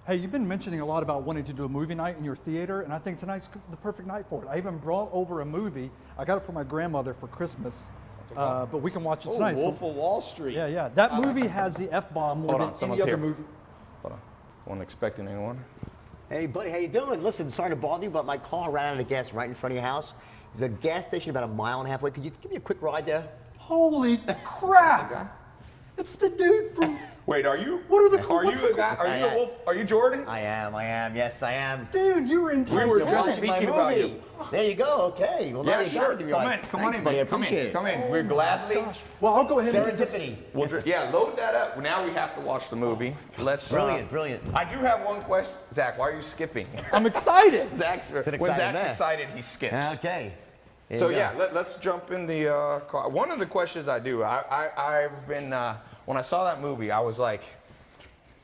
Hey, you've been mentioning a lot about wanting to do a movie night in your theater, and I think tonight's the perfect night for it. I even brought over a movie. I got it for my grandmother for Christmas, but we can watch it tonight. Wolf of Wall Street. Yeah, yeah. That movie has the F-bomb more than any other movie. Hold on. Wasn't expecting anyone. Hey, buddy, how you doing? Listen, sorry to bother you, but my car ran out of gas right in front of your house. There's a gas station about 1.5 miles away. Could you give me a quick ride there? Holy crap! It's the dude from... Wait, are you? What are the? Are you the guy? Are you the Wolf? Are you Jordan? I am. Yes, I am. Dude, you were in time. We were just speaking about you. There you go. Okay. Well, Yeah, now you sure. got it. Come in. Come on in, buddy. I Come appreciate in. it. Come in. We're gladly. Gosh. Well, I'll go ahead and get this. Serendipity. Yeah, load that up. Now we have to watch the movie. Let's. Brilliant. I do have one question. Zach, why are you skipping? I'm excited. Zach's when excited Zach's man. excited, he skips. Okay. So yeah, let's jump in the car. One of the questions I do, I've been when I saw that movie, I was like,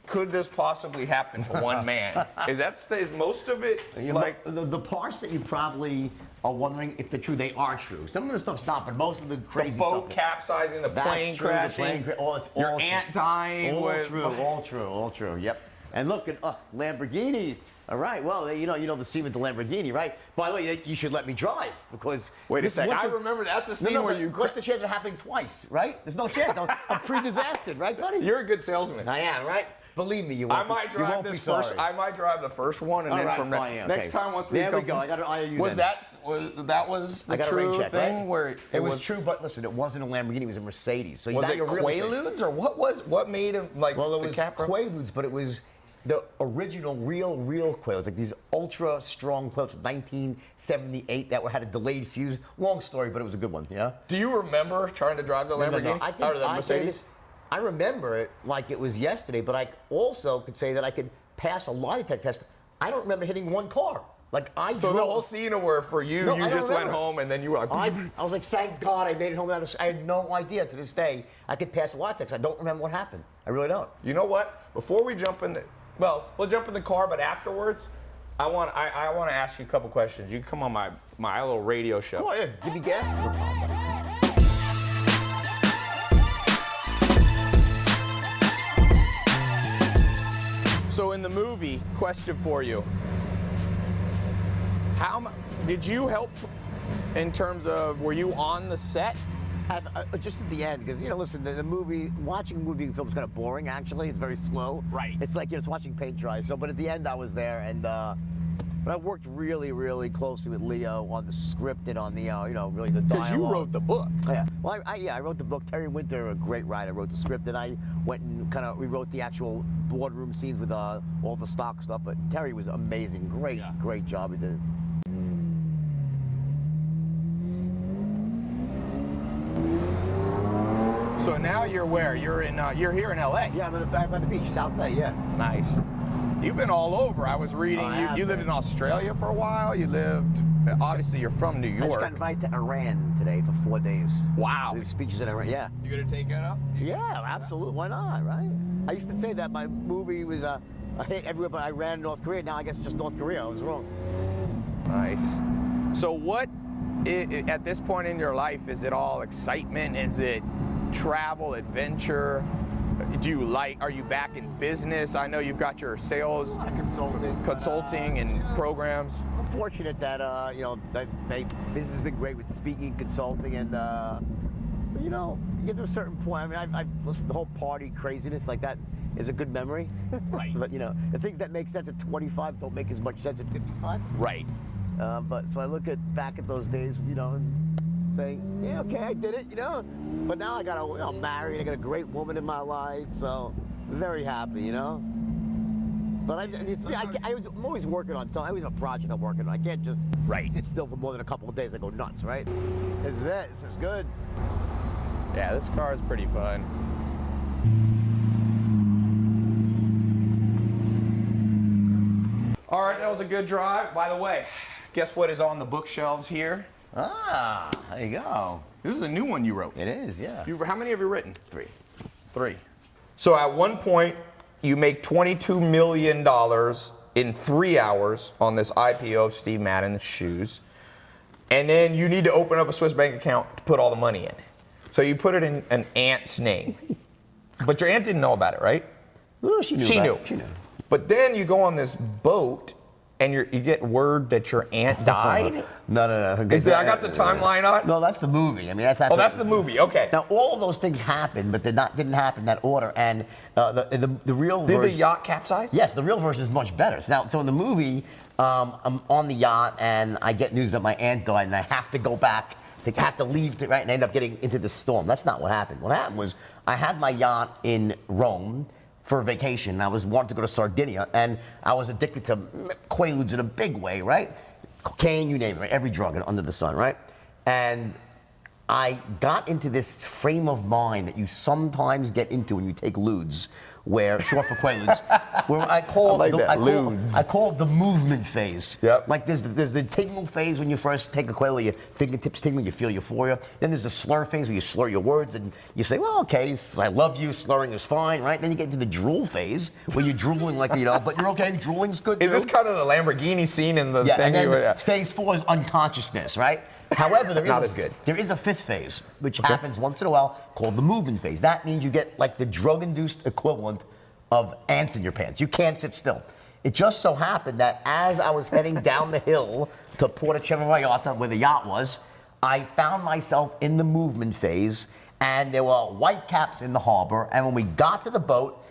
could this possibly happen to one man? Is most of it like the parts that you probably are wondering if they're true? They are true. Some of the stuff's not, but most of the crazy the boat stuff. capsizing, the plane crashing, your aunt dying? All true. Yep. And look at Lamborghinis. All right. Well, you know the scene with the Lamborghini, right? By the way, you should let me drive because. Wait a second. I remember that's the scene where you. What's the chance of it happening twice, right? There's no chance. I'm pre-disastered, right, buddy? You're a good salesman. I am, right? Believe me, you won't. I might drive this first. I might drive the first one, and then from next time once we there come. we go. I got to IOU. Was that the true thing where it was true? But listen, it wasn't a Lamborghini. It was a Mercedes. So was it Quaaludes or what made him like? Well, it was Quaaludes, but it was the original real Quaaludes, like these ultra strong Quaaludes from 1978 that had a delayed fuse. Long story, but it was a good one. Yeah. Do you remember trying to drive the Lamborghini or the Mercedes? I remember it like it was yesterday, but I also could say that I could pass a lie detector test. I don't remember hitting one car. So the whole scene where for you, you just went home and then you were like, I was like, thank God I made it home. I had no idea to this day I could pass a lie detector. I don't remember what happened. I really don't. You know what? Before we jump in we'll jump in the car, but afterwards, I want to ask you a couple questions. You can come on my little radio show. Go ahead, give me gas. So in the movie, question for you. Did you help in terms of, were you on the set? Just at the end, because listen, the movie, watching a movie film is kind of boring. Actually, it's very slow. Right. It's like it's watching paint dry. So, but at the end, I was there, and but I worked really closely with Leo on the script and on the really the dialogue. Because you wrote the book. Yeah. Well, I wrote the book. Terry Winter, a great writer, wrote the script, and I went and kind of rewrote the actual boardroom scenes with all the stock stuff. But Terry was amazing. Great job he did. So now you're where? You're here in LA. Yeah, I'm back by the beach, South Bay. Yeah. Nice. You've been all over. I was reading. You lived in Australia for a while. You lived. Obviously, you're from New York. I just got invited to Iran today for 4 days. Wow. There's speeches in Iran. Yeah. You gonna take that up? Yeah, absolutely. Why not? Right. I used to say that my movie was a hit everywhere, but Iran and North Korea. Now I guess it's just North Korea. I was wrong. Nice. So what? At this point in your life, is it all excitement? Is it travel, adventure? Are you back in business? I know you've got your sales, consulting and programs. I'm fortunate that my business has been great with speaking, consulting, and but you get to a certain point. I mean, I've listened to the whole party craziness like that is a good memory. Right. But the things that make sense at 25 don't make as much sense at 55. Right. But so I look back at those days, and say, yeah, okay, I did it, But now I'm married, I got a great woman in my life, so very happy, But I'm always working on something. I always have a project I'm working on. I can't just sit still for more than a couple of days. I go nuts, right? This is it. This is good. Yeah, this car is pretty fun. All right, that was a good drive. By the way, guess what is on the bookshelves here? Ah, there you go. This is a new one you wrote. It is, yeah. How many have you written? 3. 3. So at one point, you make $22 million in 3 hours on this IPO of Steve Madden's shoes. And then you need to open up a Swiss bank account to put all the money in. So you put it in an aunt's name. But your aunt didn't know about it, right? Well, she knew. She knew. But then you go on this boat and you get word that your aunt died. No. I got the timeline on? No, that's the movie. I mean, that's that's the movie. Okay. Now, all of those things happened, but didn't happen in that order. And the real Did version. the yacht capsize? Yes, the real version is much better. So in the movie, I'm on the yacht and I get news that my aunt died, and I have to go back. They have to leave, right, and end up getting into the storm. That's not what happened. What happened was I had my yacht in Rome for vacation. I wanted to go to Sardinia, and I was addicted to Quaaludes in a big way, right? Cocaine, you name it, right? Every drug under the sun, right? And I got into this frame of mind that you sometimes get into when you take ludes, where short for Quaaludes, where I call it the movement phase. Yep. Like there's the tingle phase when you first take a Quaalude, your fingertips tingle, you feel euphoria. Then there's the slur phase where you slur your words and you say, well, okay, I love you, slurring is fine, right? Then you get into the drool phase where you're drooling like, but you're okay, drooling's good Is too. this kind of the Lamborghini scene in the thing? And then phase 4 is unconsciousness, right? However, there is a fifth phase, which happens once in a while, called the movement phase. That means you get like the drug-induced equivalent of ants in your pants. You can't sit still. It just so happened that as I was heading down the hill to Porto Vallarta, where the yacht was, I found myself in the movement phase, and there were white caps in the harbor. And when we got to the boat,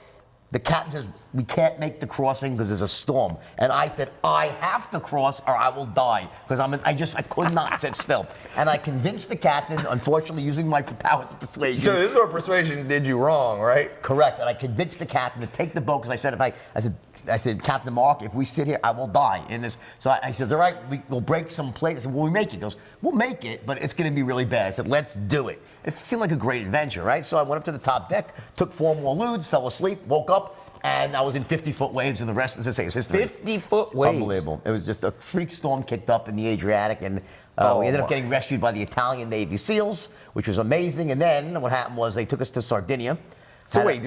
the captain says, we can't make the crossing because there's a storm. And I said, I have to cross or I will die. Because I could not sit still. And I convinced the captain, unfortunately using my powers of persuasion. So this is where persuasion did you wrong, right? Correct. And I convinced the captain to take the boat because I said, Captain Mark, if we sit here, I will die in this. So I says, all right, we'll break some plates. I said, will we make it? He goes, we'll make it, but it's going to be really bad. I said, let's do it. It seemed like a great adventure, right? So I went up to the top deck, took 4 more ludes, fell asleep, woke up, and I was in 50-foot waves, and the rest, as I say, is history. 50-foot waves? Unbelievable. It was just a freak storm kicked up in the Adriatic, and we ended up getting rescued by the Italian Navy SEALs, which was amazing. And then what happened was they took us to Sardinia. So wait,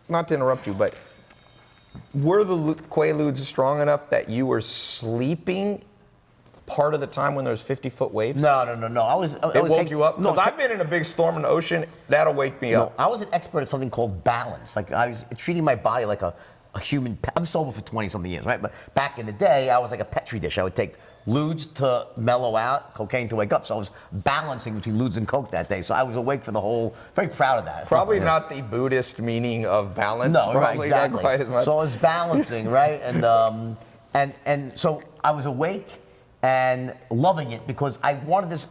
not to interrupt you, but were the Quaaludes strong enough that you were sleeping part of the time when there was 50-foot waves? No. It woke you up? Because I've been in a big storm in the ocean. That'll wake me up. I was an expert at something called balance. Like I was treating my body like a human pet. I'm sober for 20-something years, right? But back in the day, I was like a Petri dish. I would take ludes to mellow out, cocaine to wake up. So I was balancing between ludes and coke that day. So I was awake for the whole, very proud of that. Probably not the Buddhist meaning of balance. No, probably right, exactly. Not quite as much. So I was balancing, right? And so I was awake and loving it because I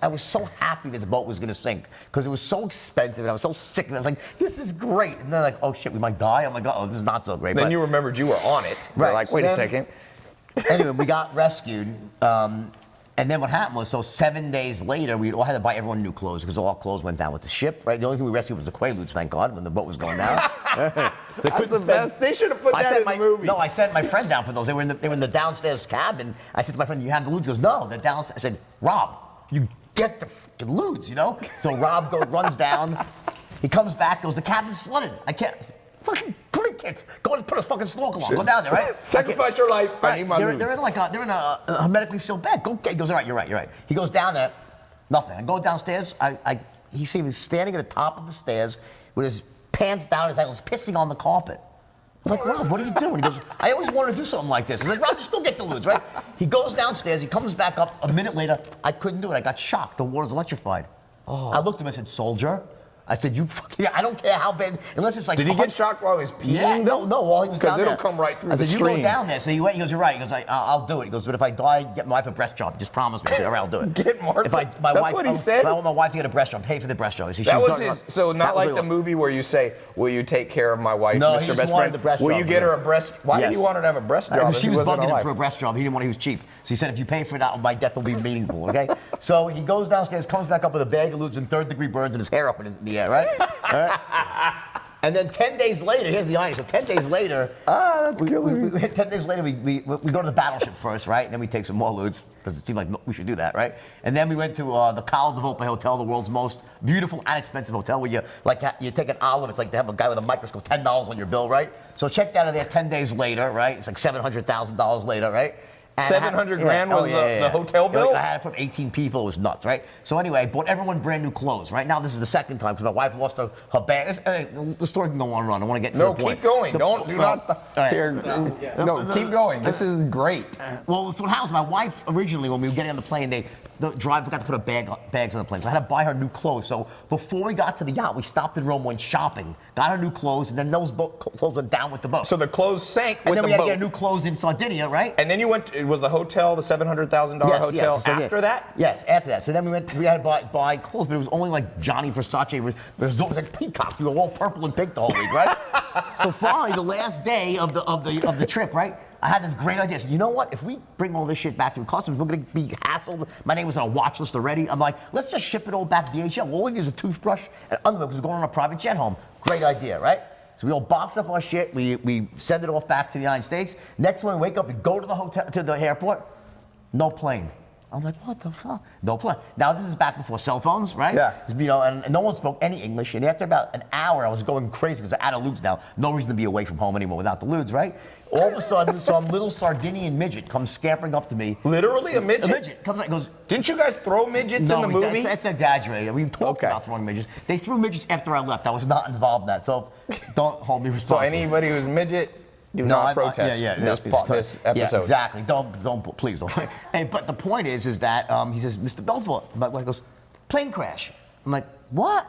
was so happy that the boat was going to sink because it was so expensive and I was so sick and I was like, this is great. And then like, oh shit, we might die. I'm like, oh, this is not so great. Then you remembered you were on it. Right. You're like, wait a second. Anyway, we got rescued. And then what happened was, so 7 days later, we all had to buy everyone new clothes because all our clothes went down with the ship, right? The only thing we rescued was the Quaaludes, thank God, when the boat was going down. They should have put that in the movie. No, I sent my friend down for those. They were in the downstairs cabin. I said to my friend, you have the ludes? He goes, no, they're downstairs. I said, Rob, you get the fucking ludes, So Rob runs down. He comes back, goes, the cabin's flooded. I can't. Fucking go and put a fucking snorkel on. Go down there, right? Sacrifice your life. Right. I need my ludes. They're in a hermetically sealed bag. Go. He goes, all right, you're right. He goes down there. Nothing. I go downstairs. He sees me standing at the top of the stairs with his pants down, his ankles, pissing on the carpet. I'm like, Rob, what are you doing? He goes, I always wanted to do something like this. I'm like, Rob, just go get the ludes, right? He goes downstairs. He comes back up. A minute later, I couldn't do it. I got shocked. The water's electrified. Oh. I looked at him. I said, soldier. I said, you fucking, I don't care how bad, unless it's like. Did he get shocked while he was peeing? Yeah, no, while he was down there. Because it'll come right through the screen. I said, you screen. go down there. So he went, he goes, you're right. He goes, I'll do it. He goes, but if I die, get my wife a breast job. Just promise me. I said, all right, I'll do it. Get Martha. That's what he said? If I want my wife to get a breast job, pay for the breast job. That was his, so not like the movie where you say, will you take care of my wife, no, Mr. he just Best wanted Friend? the breast Will job, you get her a breast? Why did he want her to have a breast job? Because she was bugging him for a breast job. He didn't want it. He was cheap. So he said, if you pay for that, my death will be meaningful, okay? So he goes downstairs, comes back up with a bag of ludes and third-degree burns and his hair up in the air, right? All right? And then 10 days later, here's the irony. So 10 days later, 10 days later, we go to the battleship first, right? And then we take some more ludes because it seemed like we should do that, right? And then we went to the Cala de Volpe Hotel, the world's most beautiful and expensive hotel, where you take an olive. It's like they have a guy with a microscope, $10 on your bill, right? So check that out there 10 days later, right? It's like $700,000 later, right? And 700 grand was the hotel bill? I had to put 18 people. It was nuts, right? So anyway, I bought everyone brand new clothes. Right now, this is the second time because my wife lost her bag. The story can go on and on. I want to get to the point. No, keep going. Do not stop. Right. Here, no, keep going. This is great. Well, so what happens? My wife originally, when we were getting on the plane, the driver forgot to put bags on the plane. So I had to buy her new clothes. So before we got to the yacht, we stopped in Rome, went shopping, got her new clothes, and then those clothes went down with the boat. So the clothes sank and with then the we had boat. to get new clothes in Sardinia, right? And then you went. It was the hotel, the $700,000 hotel. So after that? Yes, after that. So then we had to buy clothes, but it was only like Johnny Versace resort. It was like peacocks. We were all purple and pink the whole week, right? So finally, the last day of the trip, right? I had this great idea. So you know what? If we bring all this shit back through customs, we're gonna be hassled. My name was on a watch list already. I'm like, let's just ship it all back DHL. All we need is a toothbrush and underwear because we're going on a private jet home. Great idea, right? So we all box up our shit. We send it off back to the United States. Next morning, we wake up, we go to the hotel, to the airport. No plane. I'm like, what the fuck? No plane. Now this is back before cell phones, right? Yeah. You know, and no one spoke any English. And after about an hour, I was going crazy because I had Ludes now. No reason to be away from home anymore without the Ludes, right? All of a sudden, some little Sardinian midget comes scampering up to me. Literally a midget? A midget comes like goes. Didn't you guys throw midgets in the movie? That's exaggerated. We talked about throwing midgets. They threw midgets after I left. I was not involved in that, so don't hold me responsible. So anybody who's midget, do not protest. This episode. Yeah, exactly. Don't please don't. Hey, but the point is that he says, Mr. Belfort. My wife goes, plane crash. I'm like, what?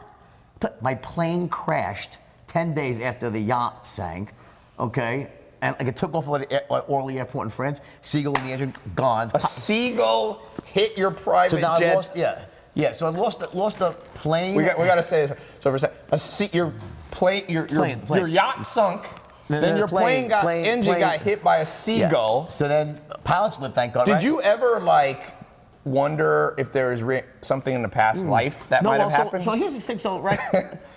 My plane crashed 10 days after the yacht sank. Okay. And like it took off at Orly Airport in France. Seagull in the engine, gone. A seagull hit your private so now jet. I lost, yeah. So I lost the plane. We got to say this. So for a second, your yacht sunk. Then your engine got hit by a seagull. Yeah. So then pilots lived, thank God. Did you ever wonder if there was something in the past life that might have happened? So here's the thing. So right.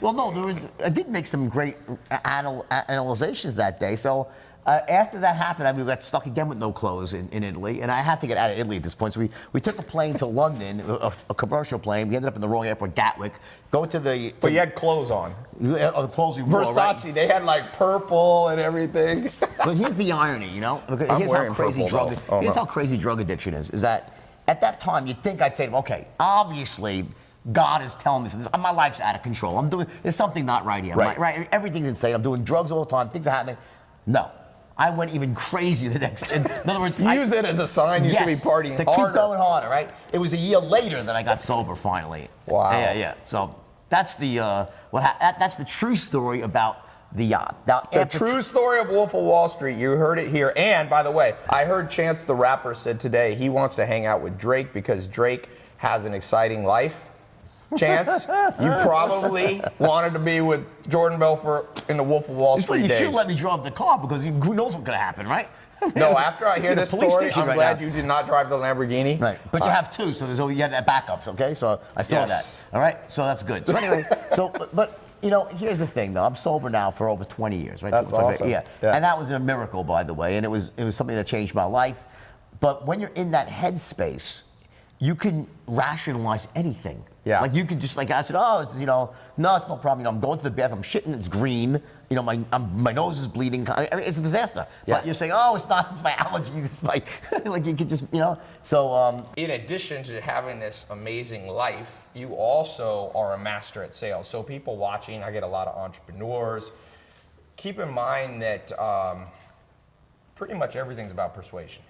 Well, no, I did make some great analyzations that day. So. After that happened, we got stuck again with no clothes in Italy, and I had to get out of Italy at this point. So we took a plane to London, a commercial plane. We ended up in the wrong airport, Gatwick. But you had clothes on. The clothes we wore, Versace, right? they had purple and everything. But here's the irony, you know? Here's how crazy drug addiction is that at that time, you'd think I'd say, okay, obviously, God is telling me this. My life's out of control. There's something not right here. Right? Everything's insane. I'm doing drugs all the time. Things are happening. No. I went even crazy the next. In other words, you used it as a sign you should be partying to harder. keep going harder, right? It was a year later that I got sober finally. Wow. Yeah. So that's that's the true story about the yacht. Now, the true story of Wolf of Wall Street. You heard it here. And by the way, I heard Chance the Rapper said today he wants to hang out with Drake because Drake has an exciting life. Chance, you probably wanted to be with Jordan Belfort in the Wolf of Wall Street days. You should let me drive the car because who knows what's going to happen, right? No, after I hear this story, I'm glad you did not drive the Lamborghini. Right, but you have two, so you had backups, okay? So I saw that. All right, so that's good. So anyway, but you know, here's the thing, though. I'm sober now for over 20 years, right? That's awesome. Yeah, and that was a miracle, by the way, and it was something that changed my life. But when you're in that headspace, you can rationalize anything. Yeah. Like you could just I said, no, it's no problem. You know, I'm going to the bathroom, I'm shitting, it's green. You know, my nose is bleeding. It's a disaster. Yeah. But you're saying, oh, it's not. It's my allergies. It's my like you could just So. In addition to having this amazing life, you also are a master at sales. So people watching, I get a lot of entrepreneurs. Keep in mind that pretty much everything's about persuasion.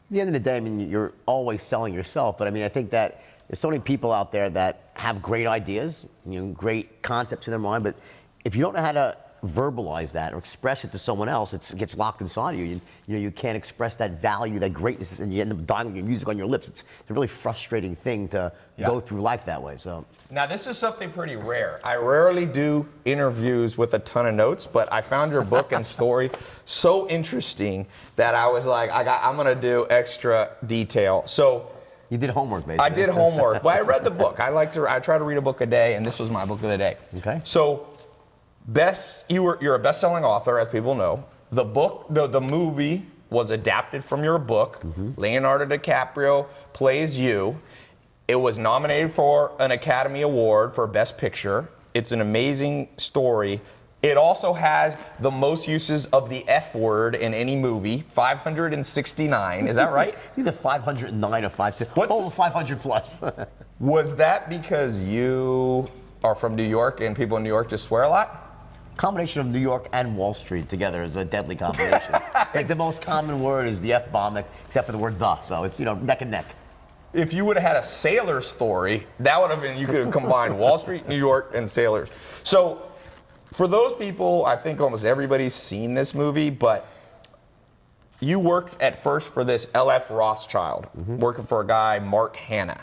At the end of the day, I mean, you're always selling yourself, but I mean, I think that there's so many people out there that have great ideas, great concepts in their mind, but if you don't know how to verbalize that or express it to someone else, it gets locked inside of you. You can't express that value, that greatness, and you end up dying with your music on your lips. It's a really frustrating thing to go through life that way. So now this is something pretty rare. I rarely do interviews with a ton of notes, but I found your book and story so interesting that I was like, I'm gonna do extra detail. So. You did homework, basically. I did homework, but I read the book. I try to read a book a day, and this was my book of the day. Okay. So, you're a best-selling author, as people know. The book, the movie was adapted from your book. Mm-hmm. Leonardo DiCaprio plays you. It was nominated for an Academy Award for Best Picture. It's an amazing story. It also has the most uses of the F word in any movie, 569. Is that right? It's either 509 or 560. What's- Over 500 plus. Was that because you are from New York and people in New York just swear a lot? Combination of New York and Wall Street together is a deadly combination. It's like the most common word is the F-bomb, except for the word the. So it's, neck and neck. If you would have had a sailor story, that would have been, you could have combined Wall Street, New York, and sailors. So for those people, I think almost everybody's seen this movie, but you worked at first for this L.F. Rothschild, working for a guy, Mark Hanna.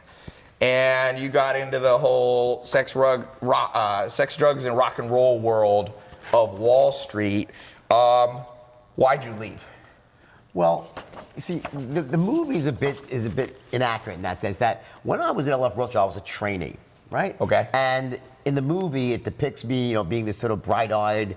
And you got into the whole sex, drugs, and rock and roll world of Wall Street. Why'd you leave? Well, you see, the movie is a bit inaccurate in that sense that when I was at L.F. Rothschild, I was a trainee, right? Okay. And in the movie, it depicts me, being this sort of bright-eyed,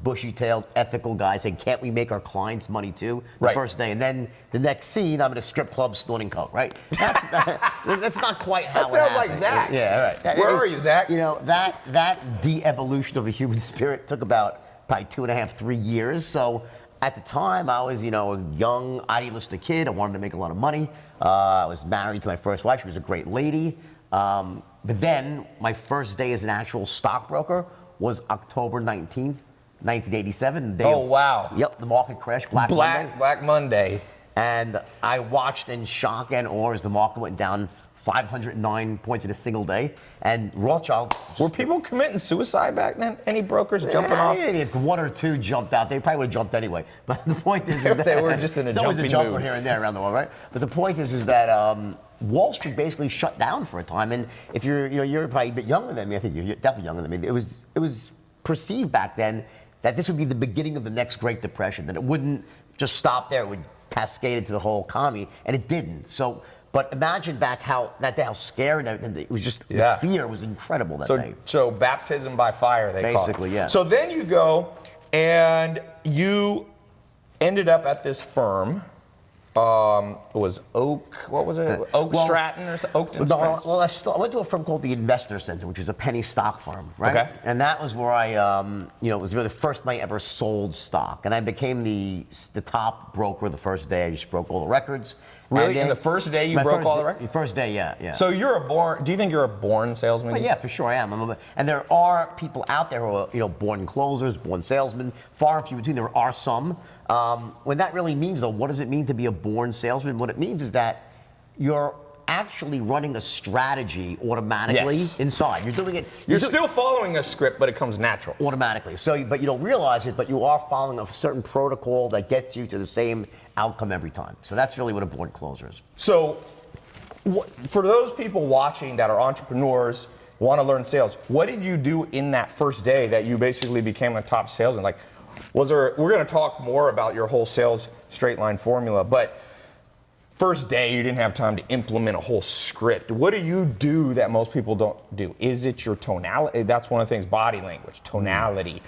bushy-tailed, ethical guy saying, "Can't we make our clients money too?" The Right. first day, and then the next scene, I'm at a strip club snorting coke, right? That's not quite how That it sounds like happened. Zach. Yeah, right. Where are you, Zach? That de-evolution of the human spirit took about probably 2.5, 3 years. So at the time, I was, a young, idealistic kid. I wanted to make a lot of money. I was married to my first wife. She was a great lady. But then my first day as an actual stockbroker was October 19th, 1987. Oh, wow. Yep, the market crashed. Black Monday. Black Monday. And I watched in shock and awe as the market went down 509 points in a single day. And Rothschild. Were people committing suicide back then? Any brokers jumping off? Yeah, one or two jumped out. They probably would have jumped anyway. But the point is If that they were just in a it's always a jumping jumper mood. here and there around the world, right? But the point is that Wall Street basically shut down for a time. And if you're probably a bit younger than me. I think you're definitely younger than me. It was perceived back then that this would be the beginning of the next Great Depression. That it wouldn't just stop there. It would cascade into the whole economy, and it didn't. So. But imagine back how scared and it was just Yeah. the fear was incredible that day. So baptism by fire, they call it. Basically, yeah. So then you go and you ended up at this firm. It was Oak, what was it? Oak Well, Stratton or something? Oakton No, Stratton? well, I went to a firm called the Investor Center, which is a penny stock firm, right? Okay. And that was where I, it was really the first time I ever sold stock, and I became the top broker the first day. I just broke all the records. Really? And then- In the first day you My broke first all the day- records? First day, yeah. So do you think you're a born salesman? Well, yeah, for sure I am. And there are people out there who are, born closers, born salesmen, far and few between. There are some. When that really means, though, what does it mean to be a born salesman? What it means is that you're actually running a strategy automatically Yes. inside. You're doing it. You're still following a script, but it comes natural. automatically. So, but you don't realize it, but you are following a certain protocol that gets you to the same outcome every time. So that's really what a born closer is. So, for those people watching that are entrepreneurs, want to learn sales, what did you do in that first day that you basically became a top salesman? Like, we're going to talk more about your whole sales straight line formula, but first day you didn't have time to implement a whole script. What do you do that most people don't do? Is it your tonality? That's one of the things, body language, tonality,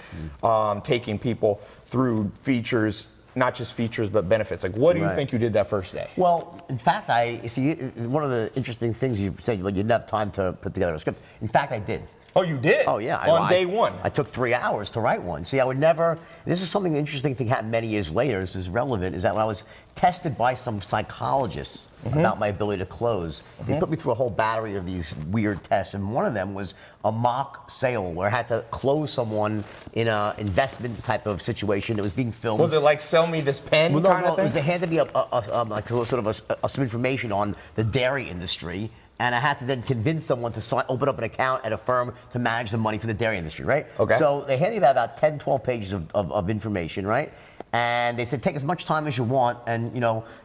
taking people through features, not just features, but benefits. Like, what do you Right. think you did that first day? Well, in fact, one of the interesting things you said, you didn't have time to put together a script. In fact, I did. Oh, you did? Oh, yeah. On day one? I took 3 hours to write one. See, I would never, this is something interesting thing happened many years later, this is relevant, is that when I was tested by some psychologists about my ability to close, they put me through a whole battery of these weird tests, and one of them was a mock sale where I had to close someone in an investment type of situation that was being filmed. Was it like sell me this pen Well, kind no, of it was thing? they handed me some information on the dairy industry, and I had to then convince someone to open up an account at a firm to manage the money for the dairy industry, right? Okay. So they handed me about 10, 12 pages of information, right? And they said, take as much time as you want and,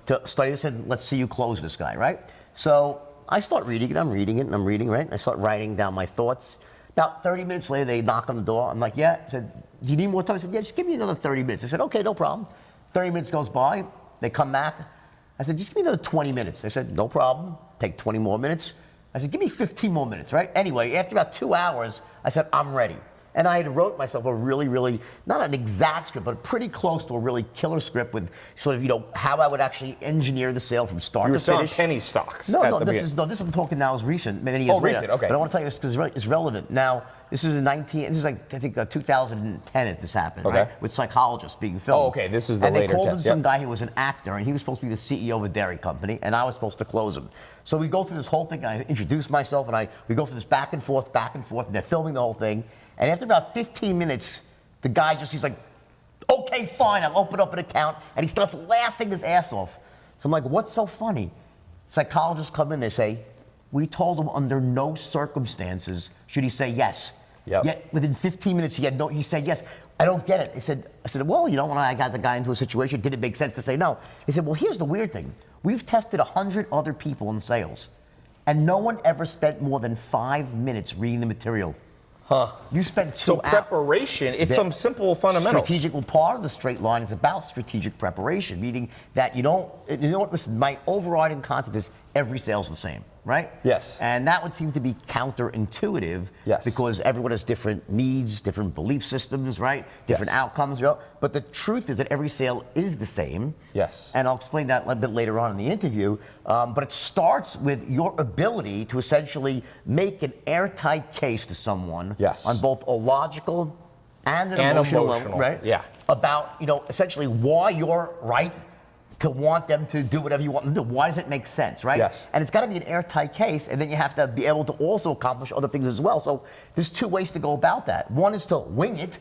to study this, and let's see you close this guy, right? So I start reading it, I'm reading, right? I start writing down my thoughts. About 30 minutes later, they knock on the door. I'm like, yeah. I said, do you need more time? I said, yeah, just give me another 30 minutes. I said, okay, no problem. 30 minutes goes by. They come back. I said, just give me another 20 minutes. They said, no problem. Take 20 more minutes. I said, give me 15 more minutes, right? Anyway, after about 2 hours, I said, I'm ready. And I had wrote myself a really, really, not an exact script, but pretty close to a really killer script with sort of, how I would actually engineer the sale from start You were to selling finish. penny stocks. No, at no, the this beginning. is I'm talking now is recent, many years later. recent, okay. But I want to tell you this because it's relevant. Now, This is this is like, I think 2010 that this happened, Okay. right? With psychologists being filmed. Oh, okay, this is the and later they called in test, some yep. guy who was an actor, and he was supposed to be the CEO of a dairy company, and I was supposed to close him. So we go through this whole thing, and I introduce myself, and we go through this back and forth, and they're filming the whole thing. And after about 15 minutes, the guy he's like, okay, fine, I'll open up an account, and he starts laughing his ass off. So I'm like, what's so funny? Psychologists come in, they say, we told him under no circumstances should he say yes. Yep. Yet within 15 minutes, he said yes. I don't get it. I said, well, when I got the guy into a situation, did it make sense to say no? They said, well, here's the weird thing. We've tested 100 other people in sales, and no one ever spent more than 5 minutes reading the material. Huh. You spent 2 So hours. preparation, it's some simple fundamentals. Strategic, well, part of the straight line is about strategic preparation, meaning that listen, my overriding concept is every sale is the same, right? Yes. And that would seem to be counterintuitive. Yes. Because everyone has different needs, different belief systems, right? Different Yes. outcomes. But the truth is that every sale is the same. Yes. And I'll explain that a little bit later on in the interview. But it starts with your ability to essentially make an airtight case to someone. Yes. On both a logical and an emotional level, right? Yeah. About, essentially why you're right to want them to do whatever you want them to do. Why does it make sense, right? Yes. And it's got to be an airtight case, and then you have to be able to also accomplish other things as well. So there's 2 ways to go about that. One is to wing it,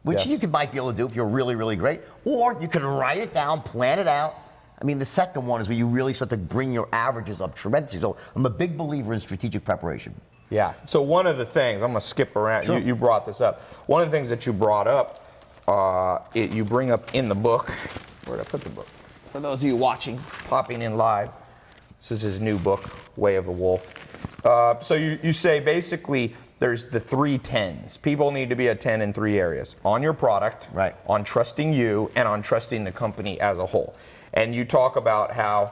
which Yes. you might be able to do if you're really, really great, or you can write it down, plan it out. I mean, the second one is where you really start to bring your averages up tremendously. So I'm a big believer in strategic preparation. Yeah. So one of the things, I'm going to skip around. Sure. You brought this up. One of the things that you brought up, you bring up in the book. Where did I put the book? For those of you watching, popping in live, this is his new book, Way of the Wolf. So you say basically there's the 3 10s. People need to be a 10 in 3 areas: on your product, Right. on trusting you, and on trusting the company as a whole. And you talk about how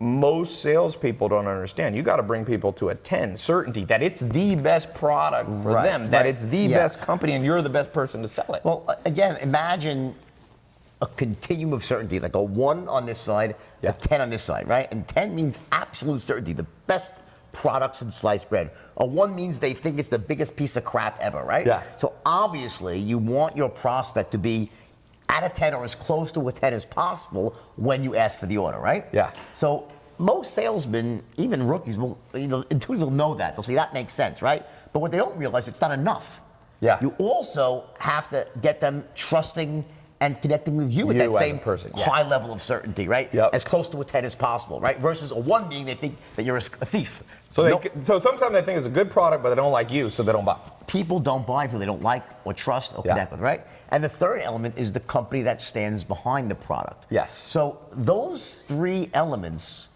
most salespeople don't understand. You got to bring people to a 10 certainty that it's the best product for Right, them, that right. it's the Yeah. best company, and you're the best person to sell it. Well, again, imagine a continuum of certainty, like a 1 on this side, Yeah. a 10 on this side, right? And 10 means absolute certainty, the best products in sliced bread. A 1 means they think it's the biggest piece of crap ever, right? Yeah. So obviously, you want your prospect to be at a 10 or as close to a 10 as possible when you ask for the order, right? Yeah. So most salesmen, even rookies, will intuitively know that. They'll say that makes sense, right? But what they don't realize, it's not enough. Yeah. You also have to get them trusting and connecting with you at You that as a same person, yeah. high level of certainty, right? Yep. As close to a 10 as possible, right? Versus a 1 meaning they think that you're a thief. So Nope. so sometimes they think it's a good product, but they don't like you, so they don't buy. People don't buy who they don't like or trust or Yeah. connect with, right? And the third element is the company that stands behind the product. Yes. So those 3 elements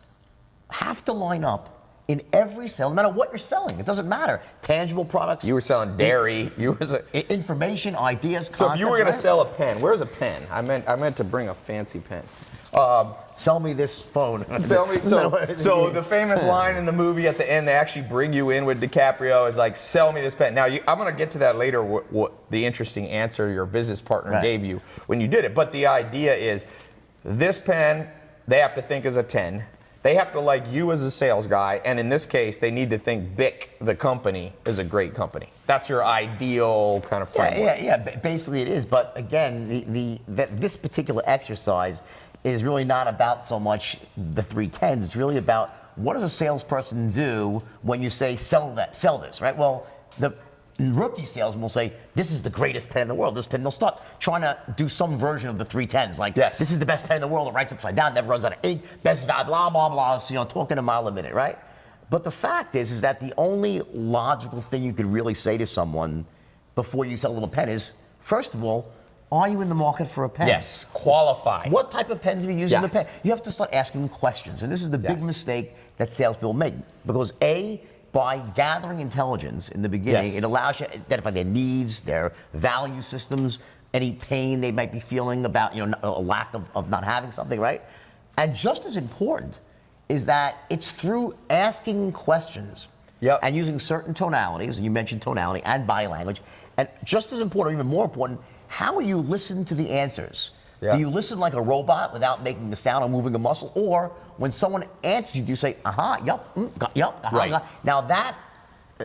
have to line up in every sale, no matter what you're selling. It doesn't matter. Tangible products. You were selling dairy. Information, ideas, So if you were concepts, going to right? sell a pen, where's a pen? I meant to bring a fancy pen. Sell me this phone. So the famous line in the movie at the end, they actually bring you in with DiCaprio, is like, sell me this pen. Now, I'm going to get to that later, what the interesting answer your business partner Right. gave you when you did it. But the idea is, this pen, they have to think is a 10. They have to like you as a sales guy, and in this case, they need to think BIC, the company, is a great company. That's your ideal kind of framework. Yeah. Basically, it is. But again, this particular exercise is really not about so much the 3 10s. It's really about what does a salesperson do when you say sell this, right? Well, the rookie salesman will say, this is the greatest pen in the world. This pen, they'll start trying to do some version of the 3 10s. Like, Yes. This is the best pen in the world. It writes upside down, never runs out of ink, best value, blah, blah, blah. So, talking a mile a minute, right? But the fact is that the only logical thing you could really say to someone before you sell them a pen is, first of all, are you in the market for a pen? Yes, qualify. What type of pens have you used in Yeah. the pen? You have to start asking questions. And this is the big Yes. mistake that salespeople make. Because by gathering intelligence in the beginning, Yes. it allows you to identify their needs, their value systems, any pain they might be feeling about, a lack of not having something, right? And just as important is that it's through asking questions Yep. and using certain tonalities, and you mentioned tonality and body language, and just as important, or even more important, how will you listen to the answers? Yeah. Do you listen like a robot without making a sound or moving a muscle? Or when someone answers you, do you say, aha, yup, yup, aha, Right. Now that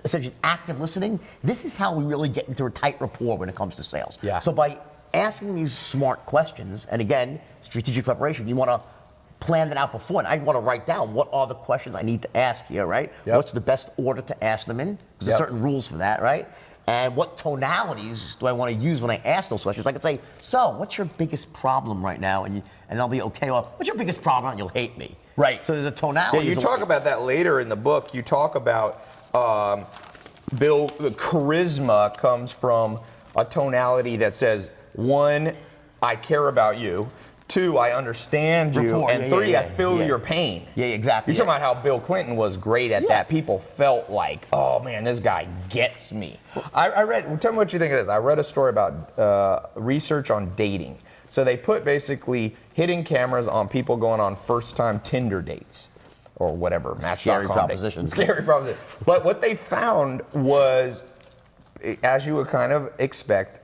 essentially active listening, this is how we really get into a tight rapport when it comes to sales. Yeah. So by asking these smart questions, and again, strategic preparation, you want to plan that out before, and I want to write down what are the questions I need to ask here, right? Yep. What's the best order to ask them in? Because there's certain rules for that, right? And what tonalities do I want to use when I ask those questions? I could say, so what's your biggest problem right now? And they'll be okay, well, what's your biggest problem? And you'll hate me. Right. So there's a tonality. Yeah, you talk about that later in the book. You talk about Bill, the charisma comes from a tonality that says, 1, I care about you. 2, I understand you. Rapport, And 3, I feel your pain. Yeah, exactly. You're talking about how Bill Clinton was great at that. People felt like, oh man, this guy gets me. I read, tell me what you think of this. I read a story about research on dating. So they put basically hidden cameras on people going on first-time Tinder dates or whatever. Scary proposition. Scary proposition. But what they found was, as you would kind of expect,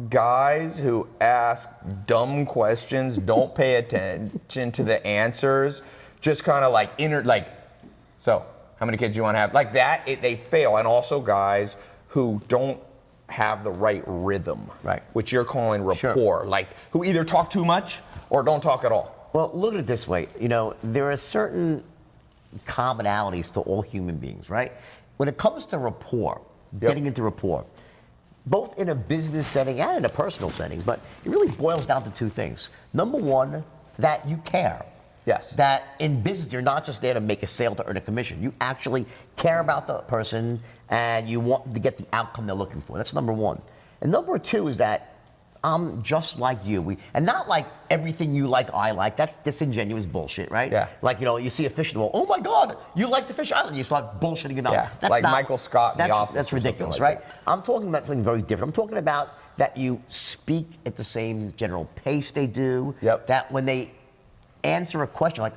guys who ask dumb questions, don't pay attention to the answers, just kind of like so how many kids do you want to have? Like that, they fail. And also guys who don't have the right rhythm, right? Which you're calling rapport, sure. like who either talk too much or don't talk at all. Well, look at it this way. You know, there are certain commonalities to all human beings, right? When it comes to rapport, getting into rapport, both in a business setting and in a personal setting, but it really boils down to 2 things. Number 1, that you care. Yes. That in business, you're not just there to make a sale to earn a commission. You actually care about the person and you want to get the outcome they're looking for. That's number 1. And number 2 is that I'm just like you. And not like everything you like, I like. That's disingenuous bullshit, right? Yeah. Like, you know, you see a fish in the well, oh my God, you like the fish island. You start bullshitting it up. Yeah. That's like not, Michael Scott in The Office. That's ridiculous, like right? I'm talking about something very different. I'm talking about that you speak at the same general pace they do. Yep. That when they answer a question like,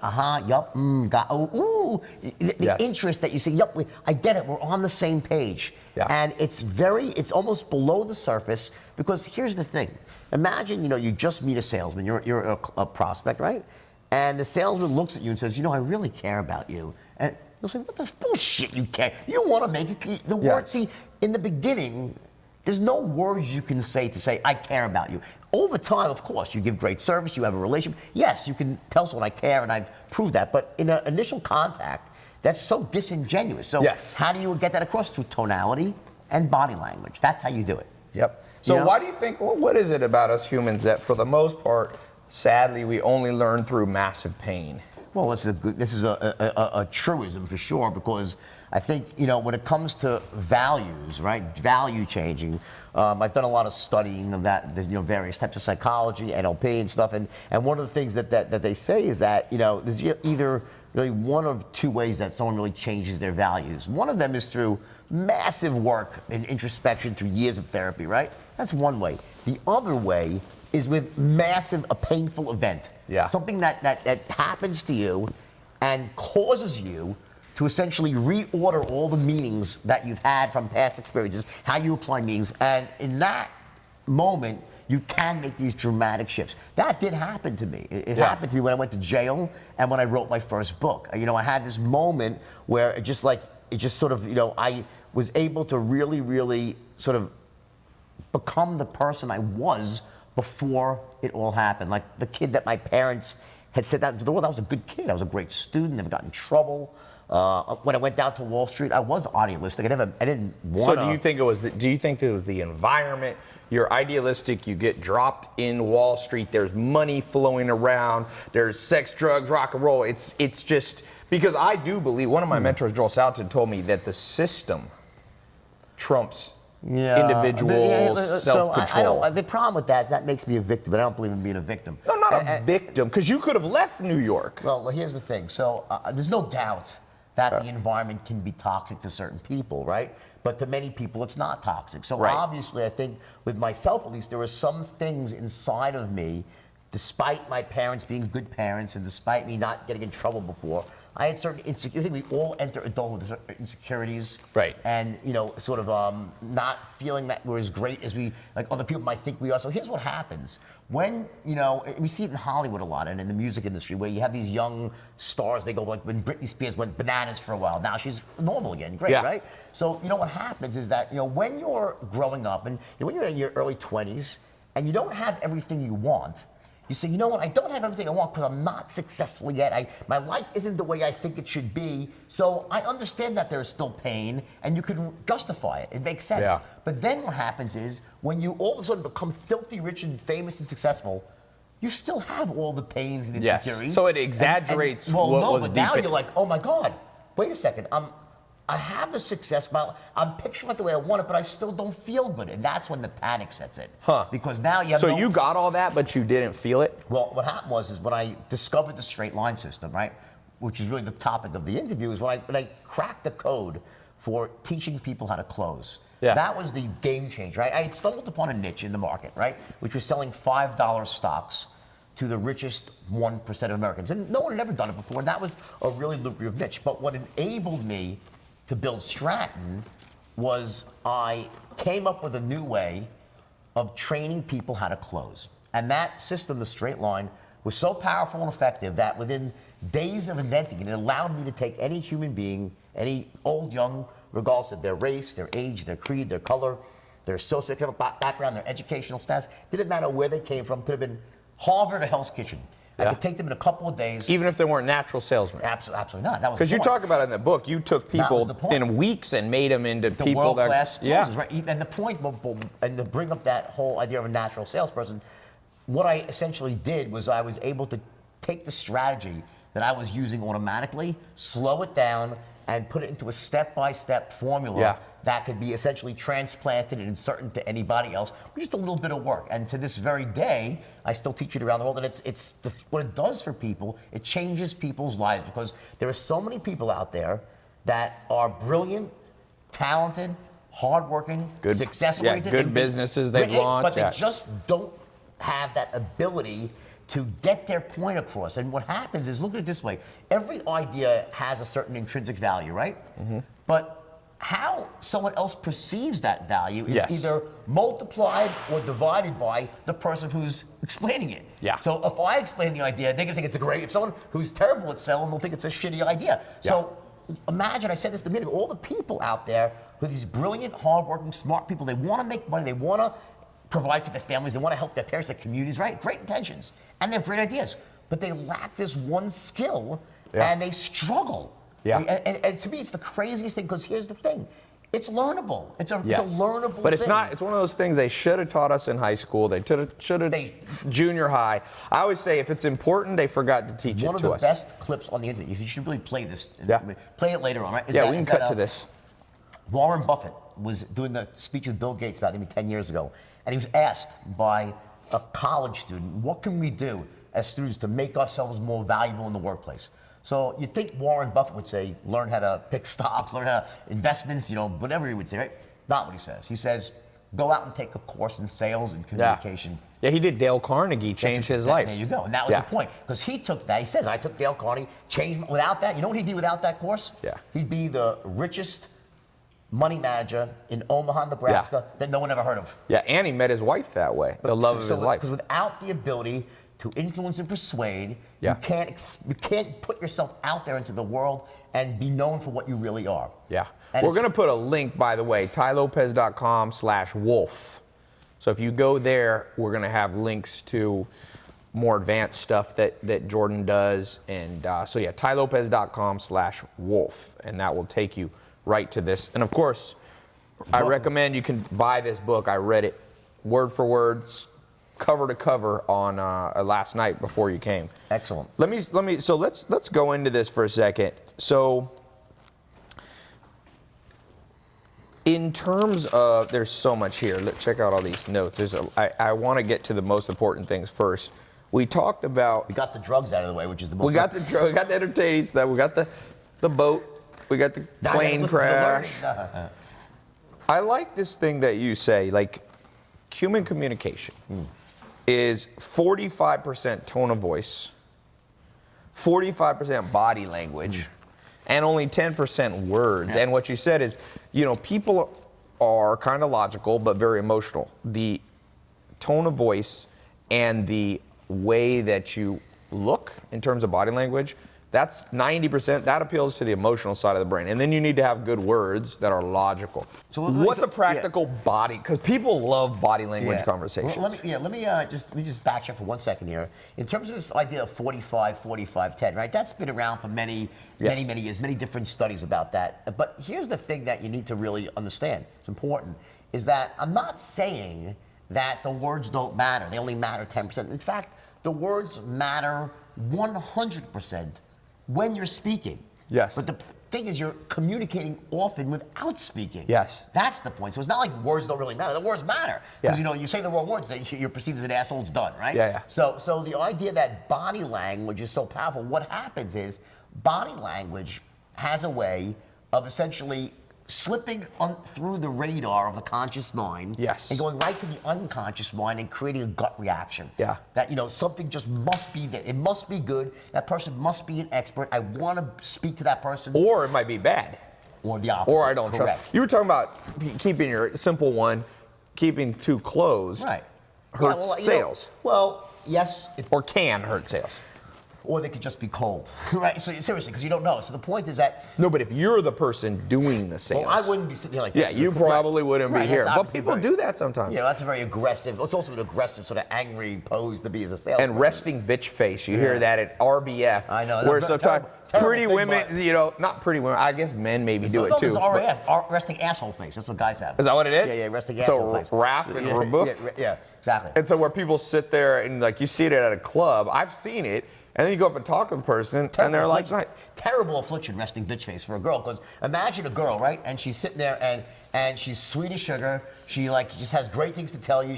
yup, got, oh, ooh, the interest that you see, yup, I get it, we're on the same page. Yeah. And it's almost below the surface, because here's the thing. Imagine, you know, you just meet a salesman, you're a prospect, right? And the salesman looks at you and says, you know, I really care about you. And you'll say, what the bullshit you care? You want to make it, the word, see, in the beginning, there's no words you can say to say, I care about you. Over time, of course, you give great service, you have a relationship. Yes, you can tell someone I care, and I've proved that. But in an initial contact, that's so disingenuous. So how do you get that across? Through tonality and body language. That's how you do it. Yep. So you know? Why do you think, what is it about us humans that for the most part, sadly, we only learn through massive pain? Well, this is a truism for sure, because I think, you know, when it comes to values, right, value changing, I've done a lot of studying of that, you know, various types of psychology, NLP and stuff, and one of the things that they say is that, you know, there's either really 1 of 2 ways that someone really changes their values. One of them is through massive work and introspection through years of therapy, right? That's one way. The other way is with a painful event. Yeah. Something that happens to you and causes you to essentially reorder all the meanings that you've had from past experiences, how you apply meanings, and in that moment, you can make these dramatic shifts. That did happen to me. It happened to me when I went to jail and when I wrote my first book. You know, I had this moment where it just sort of, you know, I was able to really, really sort of become the person I was before it all happened. Like the kid that my parents had sent out into the world, I was a good kid. I was a great student, never got in trouble. When I went down to Wall Street, I was idealistic. I didn't want to. So do you think it was the environment? You're idealistic, you get dropped in Wall Street, there's money flowing around, there's sex, drugs, rock and roll. It's just, because I do believe, one of my mentors, Joel Salatin, told me that the system trumps individual self-control. So the problem with that is that makes me a victim, but I don't believe in being a victim. No, not a victim, because you could have left New York. Well, here's the thing. So there's no doubt that the environment can be toxic to certain people, right? But to many people, it's not toxic. So obviously, I think with myself, at least, there were some things inside of me despite my parents being good parents and despite me not getting in trouble before, I had certain insecurities. I think we all enter adulthood with certain insecurities. Right. And, sort of not feeling that we're as great as like other people might think we are. So here's what happens. When, we see it in Hollywood a lot and in the music industry where you have these young stars, they go like when Britney Spears went bananas for a while, now she's normal again, great, right? So, what happens is that, when you're growing up and when you're in your early 20s and you don't have everything you want, you say, you know what, I don't have everything I want because I'm not successful yet. My life isn't the way I think it should be. So I understand that there's still pain and you can justify it. It makes sense. Yeah. But then what happens is when you all of a sudden become filthy rich and famous and successful, you still have all the pains and insecurities. Yes. So it exaggerates what was but deep now in. you're like, oh my God, wait a second. I have the success, I'm picturing it the way I want it, but I still don't feel good. And that's when the panic sets in. Huh. Because now you have So you got all that, but you didn't feel it? Well, what happened is when I discovered the straight line system, right, which is really the topic of the interview, is when I cracked the code for teaching people how to close. Yeah. That was the game changer. I had stumbled upon a niche in the market, right, which was selling $5 stocks to the richest 1% of Americans. And no one had ever done it before, and that was a really lucrative niche. But what enabled me to build Stratton was I came up with a new way of training people how to close. And that system, the straight line, was so powerful and effective that within days of inventing it, it allowed me to take any human being, any old, young, regardless of their race, their age, their creed, their color, their socioeconomic background, their educational status, didn't matter where they came from, could have been Harvard or Hell's Kitchen. I could take them in a couple of days. Even if they weren't natural salesmen? Absolutely not. That was because you talk about it in the book, you took people in weeks and made them into the people that world-class closers, right? And the point, and to bring up that whole idea of a natural salesperson, what I essentially did was I was able to take the strategy that I was using automatically, slow it down, and put it into a step-by-step formula that could be essentially transplanted and inserted into anybody else with just a little bit of work. And to this very day, I still teach it around the world. And what it does for people, it changes people's lives because there are so many people out there that are brilliant, talented, hardworking, success-oriented. Good businesses they've launched. But they just don't have that ability to get their point across. And what happens is, look at it this way, every idea has a certain intrinsic value, right? Mm-hmm. But how someone else perceives that value is either multiplied or divided by the person who's explaining it. Yeah. So if I explain the idea, they're gonna think it's a great, if someone who's terrible at selling, they'll think it's a shitty idea. Yeah. So imagine, I said this a minute ago, all the people out there who are these brilliant, hardworking, smart people, they wanna make money, they wanna provide for their families, they want to help their parents, their communities, right? Great intentions. And they have great ideas. But they lack this one skill and they struggle. Yeah. And to me, it's the craziest thing because here's the thing. It's learnable. It's a learnable thing. But it's not, it's one of those things they should have taught us in high school. They should have junior high. I always say if it's important, they forgot to teach it to us. One of the best clips on the internet, you should really play this. Play it later on, right? We can cut to this. Warren Buffett was doing a speech with Bill Gates about maybe 10 years ago. And he was asked by a college student, what can we do as students to make ourselves more valuable in the workplace? So you'd think Warren Buffett would say, learn how to pick stocks, learn how to investments, whatever he would say, right? Not what he says. He says, go out and take a course in sales and communication. Yeah, he did. Dale Carnegie changed his life. There you go. And that was the point. Because he took that. He says, I took Dale Carnegie, changed without that. You know what he'd be without that course? Yeah. He'd be the richest money manager in Omaha, Nebraska that no one ever heard of. Yeah, and he met his wife that way, the love of his life. Because without the ability to influence and persuade, you can't put yourself out there into the world and be known for what you really are. Yeah. And we're going to put a link, by the way, tylopez.com/wolf. So if you go there, we're going to have links to more advanced stuff that Jordan does. And so yeah, tylopez.com/wolf, and that will take you right to this. And of course, I recommend you can buy this book. I read it word for word, cover to cover on last night before you came. Excellent. So let's go into this for a second. So in terms of, there's so much here. Let's check out all these notes. I want to get to the most important things first. We talked about. We got the drugs out of the way, which is the most. We got the entertaining stuff. We got the boat. We got the plane crash. I like this thing that you say, like human communication. is 45% tone of voice, 45% body language, and only 10% words. And what you said is, you know, people are kind of logical but very emotional. The tone of voice and the way that you look in terms of body language, that's 90%. That appeals to the emotional side of the brain. And then you need to have good words that are logical. So what's a practical body? Because people love body language conversations. Well, let me just back up for 1 second here. In terms of this idea of 45, 45, 10, right? That's been around for many years, many different studies about that. But here's the thing that you need to really understand. It's important, is that I'm not saying that the words don't matter. They only matter 10%. In fact, the words matter 100%. When you're speaking. Yes. But the thing is, you're communicating often without speaking. Yes. That's the point. So it's not like words don't really matter. The words matter. Because, you know, you say the wrong words, then you're perceived as an asshole, it's done, right? Yeah. So the idea that body language is so powerful, what happens is body language has a way of essentially slipping through the radar of the conscious mind and going right to the unconscious mind and creating a gut reaction. Yeah. That, you know, something just must be there. It must be good. That person must be an expert. I want to speak to that person. Or it might be bad. Or the opposite. Or I don't trust. You were talking about keeping your simple one, keeping too closed. Right. Hurts sales. Well, yes. Or can hurt sales. Or they could just be cold, right? So seriously, because you don't know. So the point is that no, but if you're the person doing the sales, well, I wouldn't be sitting here like this. Yeah, you probably wouldn't be here. But people do that sometimes. Yeah, that's a very aggressive. It's also an aggressive, sort of angry pose to be as a salesman. And resting bitch face. You hear that at RBF. I know. Where sometimes pretty women, you know, not pretty women. I guess men maybe do it too. It's RAF, resting asshole face. That's what guys have. Is that what it is? Yeah, resting asshole face. So RAF and rebuff. Yeah, exactly. And so where people sit there and like you see it at a club, I've seen it. And then you go up and talk to the person, and they're like, terrible affliction, resting bitch face for a girl. Because imagine a girl, right? And she's sitting there, and she's sweet as sugar. She like just has great things to tell you.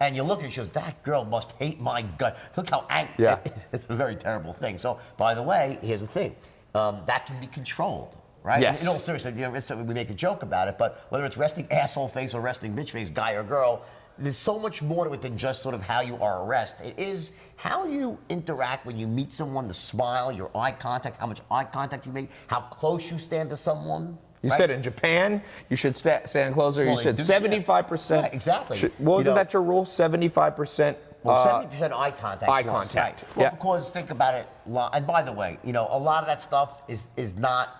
And you look at her, she goes, that girl must hate my gut. Look how angry. Yeah. It's a very terrible thing. So, by the way, here's the thing. That can be controlled, right? Yes. In all seriousness, you know, we make a joke about it, but whether it's resting asshole face or resting bitch face, guy or girl, there's so much more to it than just sort of how you are addressed. It is how you interact when you meet someone, the smile, your eye contact, how much eye contact you make, how close you stand to someone. You said in Japan, you should stand closer. Well, you said 75%. Right, exactly. Wasn't that your rule? 75%? Well, 70% eye contact. Eye contact. Right. Well, because think about it, and by the way, you know, a lot of that stuff is not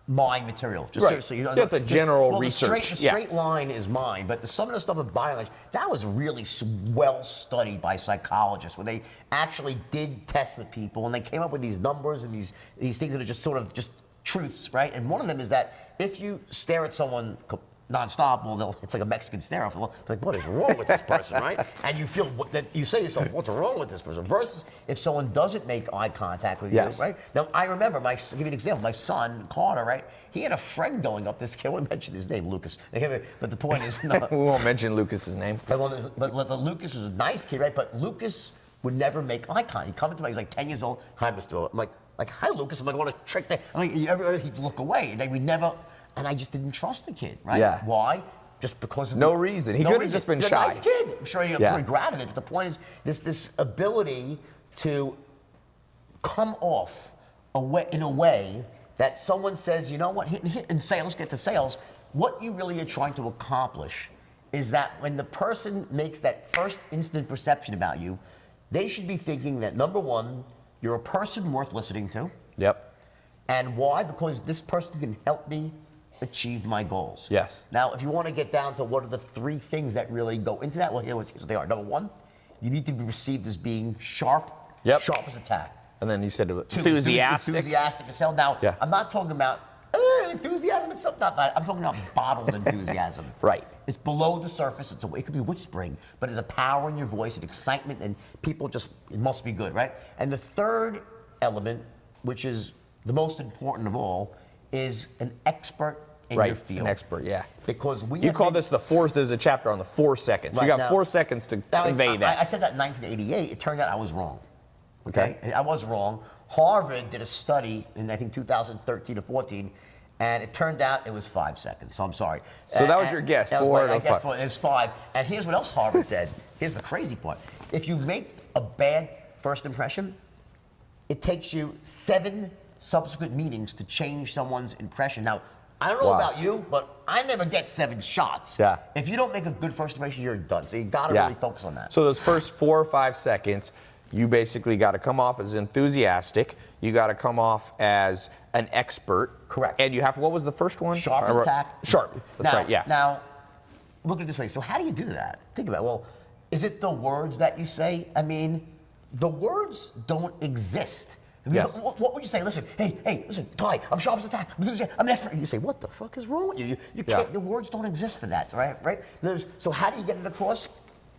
mine material. Just seriously, you know, that's a general research. The straight line is mine, but some of the stuff with body language, that was really well studied by psychologists, where they actually did tests with people, and they came up with these numbers and these things that are just sort of just truths, right? And one of them is that if you stare at someone nonstop, well, it's like a Mexican stare off. Like, what is wrong with this person, right? And you feel that you say to yourself, what's wrong with this person? Versus if someone doesn't make eye contact with you, right? Now, I remember, I'll give you an example. My son, Carter, right? He had a friend going up this kid. I won't mention his name, Lucas. But the point is, no. We won't mention Lucas's name. But Lucas was a nice kid, right? But Lucas would never make eye contact. He'd come into me, he's like 10 years old. Hi, Mr. I'm like, hi, Lucas. I'm like, I want to trick that. He'd look away. And then we never. And I just didn't trust the kid, right? Yeah. Why? Just because of no reason. He could have just been He's shy. A nice kid. I'm sure he got pretty glad of it. But the point is, this ability to come off in a way that someone says, you know what? In sales, get to sales. What you really are trying to accomplish is that when the person makes that first instant perception about you, they should be thinking that number one, you're a person worth listening to. Yep. And why? Because this person can help me achieve my goals. Yes. Now, if you want to get down to what are the three things that really go into that, well, here's what they are. Number one, you need to be perceived as being sharp, sharp as a tack. And then you said enthusiastic. Enthusiastic as hell. Now, I'm not talking about enthusiasm. It's something not that. I'm talking about bottled enthusiasm. Right. It's below the surface. It could be whispering, but there's a power in your voice, an excitement, and people just, it must be good, right? And the third element, which is the most important of all, is an expert in your field. An expert, Because you call this there's a chapter on the 4 seconds. Right, you got 4 seconds to convey that. I said that in 1988. It turned out I was wrong. Okay? I was wrong. Harvard did a study in, I think, 2013 or 14, and it turned out it was 5 seconds. So I'm sorry. So that was your guess, 4 or 5. I guessed it was 5. And here's what else Harvard said. here's the crazy part. If you make a bad first impression, it takes you 7 subsequent meetings to change someone's impression. Now, I don't know about you, but I never get 7 shots. Yeah. If you don't make a good first impression, you're done. So you gotta really focus on that. So those first 4 or 5 seconds, you basically got to come off as enthusiastic. You got to come off as an expert. Correct. And you have, what was the first one? Sharp as tack. Sharp. That's right, yeah. Now, look at it this way. So how do you do that? Think about it. Well, is it the words that you say? I mean, the words don't exist. I mean, Yes. what would you say? Listen, hey, listen, Ty, I'm sharp as a tack. I'm an expert. You say, what the fuck is wrong with you? You can't, the words don't exist for that, right? So how do you get it across?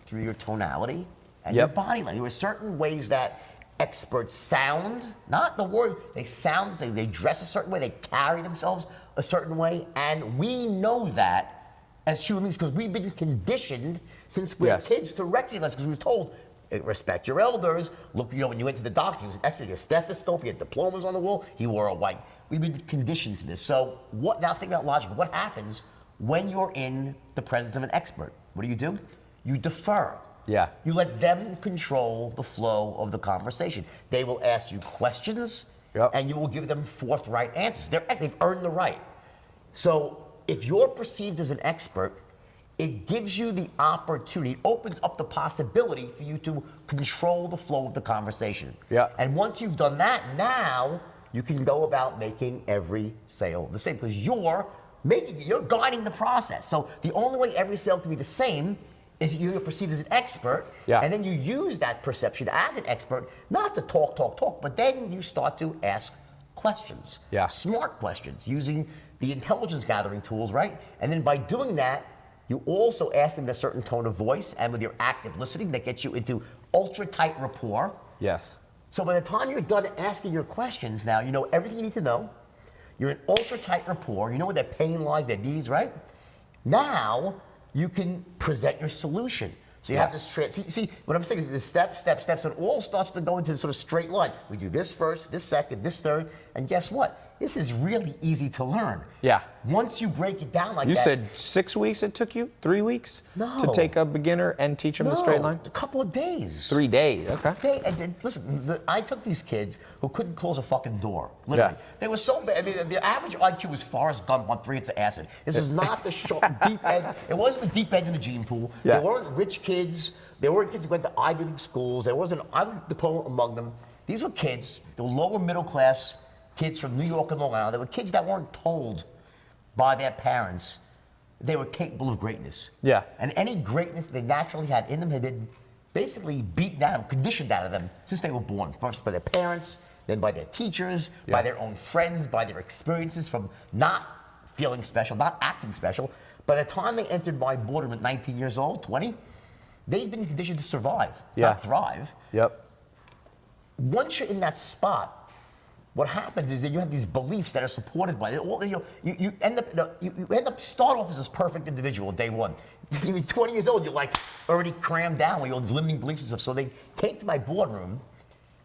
Through your tonality and your body language. There are certain ways that experts sound, not the word, they sound, they dress a certain way, they carry themselves a certain way, and we know that as human beings because we've been conditioned since we were kids to recognize, because we were told, respect your elders. Look, when you went to the doctor, he was an expert. He had a stethoscope, he had diplomas on the wall, he wore a white. We've been conditioned to this. So now think about logic. What happens when you're in the presence of an expert? What do? You defer. Yeah. You let them control the flow of the conversation. They will ask you questions, and you will give them forthright answers. They've earned the right. So if you're perceived as an expert, it gives you the opportunity, it opens up the possibility for you to control the flow of the conversation. Yeah. And once you've done that, now you can go about making every sale the same because you're guiding the process. So the only way every sale can be the same is you're perceived as an expert, and then you use that perception as an expert, not to talk, but then you start to ask questions, smart questions, using the intelligence gathering tools, right? And then by doing that, you also ask them in a certain tone of voice, and with your active listening, that gets you into ultra tight rapport. Yes. So by the time you're done asking your questions, now you know everything you need to know. You're in ultra tight rapport. You know where their pain lies, their needs, right? Now you can present your solution. So you have this see what I'm saying is the steps, and it all starts to go into this sort of straight line. We do this first, this second, this third, and guess what? This is really easy to learn. Yeah. Once you break it down like you that. You said 6 weeks it took you? 3 weeks? No. To take a beginner and teach them the straight line? A couple of days. 3 days, okay. And then, listen, I took these kids who couldn't close a fucking door, literally. They were so bad. I mean, the average IQ was Forrest Gump on 3 hits of acid. This is not the deep end. It wasn't the deep end in the gene pool. They weren't rich kids. They weren't kids who went to Ivy League schools. There wasn't an Ivy League diploma among them. These were kids, the lower middle class kids from New York and Long Island. They were kids that weren't told by their parents they were capable of greatness. Yeah. And any greatness they naturally had in them had been basically beaten down, conditioned out of them since they were born. First by their parents, then by their teachers, by their own friends, by their experiences from not feeling special, not acting special. By the time they entered my boardroom at 19 years old, 20, they'd been conditioned to survive, not thrive. Yep. Once you're in that spot, what happens is that you have these beliefs that are supported by it. You end up start off as this perfect individual day one. You're 20 years old, you're like already crammed down with all these limiting beliefs and stuff. So they came to my boardroom,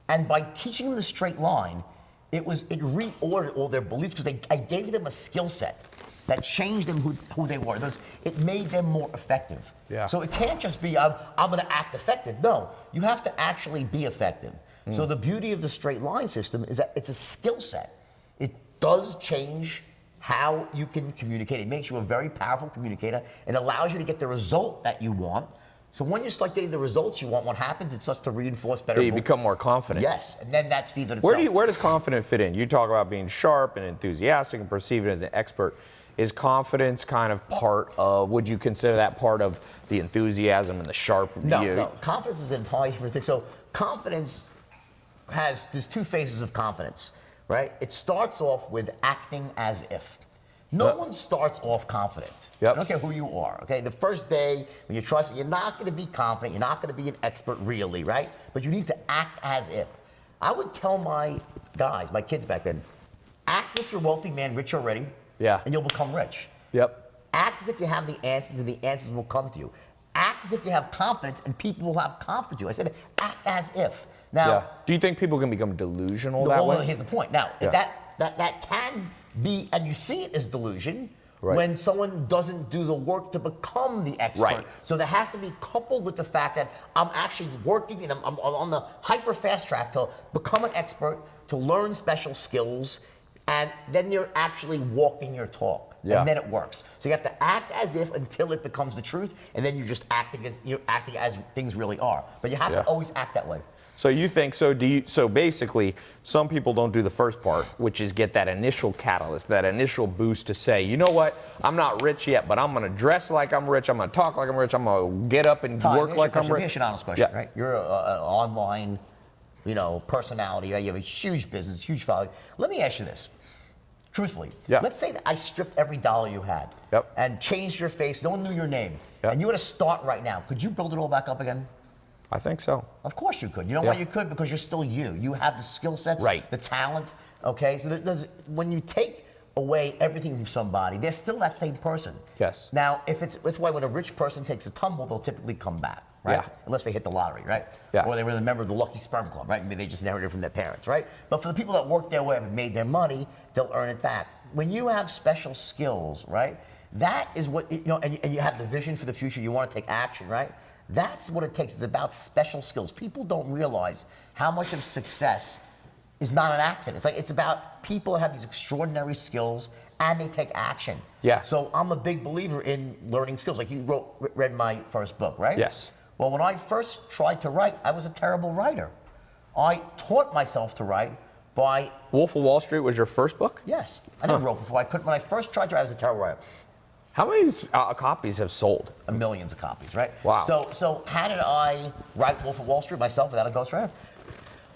and by teaching them the straight line, it reordered all their beliefs because I gave them a skill set that changed them who they were. It made them more effective. Yeah. So it can't just be I'm going to act effective. No, you have to actually be effective. So the beauty of the straight line system is that it's a skill set. It does change how you can communicate. It makes you a very powerful communicator and allows you to get the result that you want. So when you start getting the results you want, what happens? It starts to reinforce better. You become more confident. Yes, and then that feeds on itself. Where does confidence fit in? You talk about being sharp and enthusiastic and perceived as an expert. Is confidence kind of part of, would you consider that part of the enthusiasm and the sharp? No. Confidence is an entirely different thing. So confidence there's 2 phases of confidence, right? It starts off with acting as if. No one starts off confident. I don't care who you are, okay? The first day when you trust me, you're not gonna be confident, you're not gonna be an expert really, right? But you need to act as if. I would tell my guys, my kids back then, act as if you're a wealthy man, rich already, and you'll become rich. Act as if you have the answers and the answers will come to you. Act as if you have confidence and people will have confidence in you. I said, act as if. Now, do you think people can become delusional that way? Well, here's the point. Now, that can be, and you see it as delusion, when someone doesn't do the work to become the expert. Right. So there has to be coupled with the fact that I'm actually working and I'm on the hyper fast track to become an expert, to learn special skills, and then you're actually walking your talk. Yeah. And then it works. So you have to act as if until it becomes the truth, and then you're just acting as things really are. But you have to always act that way. So you think, so basically, some people don't do the first part, which is get that initial catalyst, that initial boost to say, you know what, I'm not rich yet, but I'm gonna dress like I'm rich, I'm gonna talk like I'm rich, I'm gonna get up and work like I'm rich. Here's an honest question, right? You're an online, personality, right? You have a huge business, huge following. Let me ask you this. Truthfully, let's say that I stripped every dollar you had and changed your face, no one knew your name, and you were to start right now. Could you build it all back up again? I think so. Of course you could. You know why you could? Because you're still you. You have the skill sets, the talent, okay? So when you take away everything from somebody, they're still that same person. Yes. Now, that's why when a rich person takes a tumble, they'll typically come back, right? Yeah. Unless they hit the lottery, right? Yeah. Or they were a member of the Lucky Sperm Club, right? Maybe they just inherited it from their parents, right? But for the people that work their way up and made their money, they'll earn it back. When you have special skills, right? That is what, and you have the vision for the future, you want to take action, right? That's what it takes. It's about special skills. People don't realize how much of success is not an accident. It's about people that have these extraordinary skills and they take action. Yeah. So I'm a big believer in learning skills. Like you read my first book, right? Yes. Well, when I first tried to write, I was a terrible writer. I taught myself to write by... Wolf of Wall Street was your first book? Yes. I never wrote before. When I first tried to write, I was a terrible writer. How many copies have sold? Millions of copies, right? Wow. So how did I write Wolf of Wall Street myself without a ghostwriter?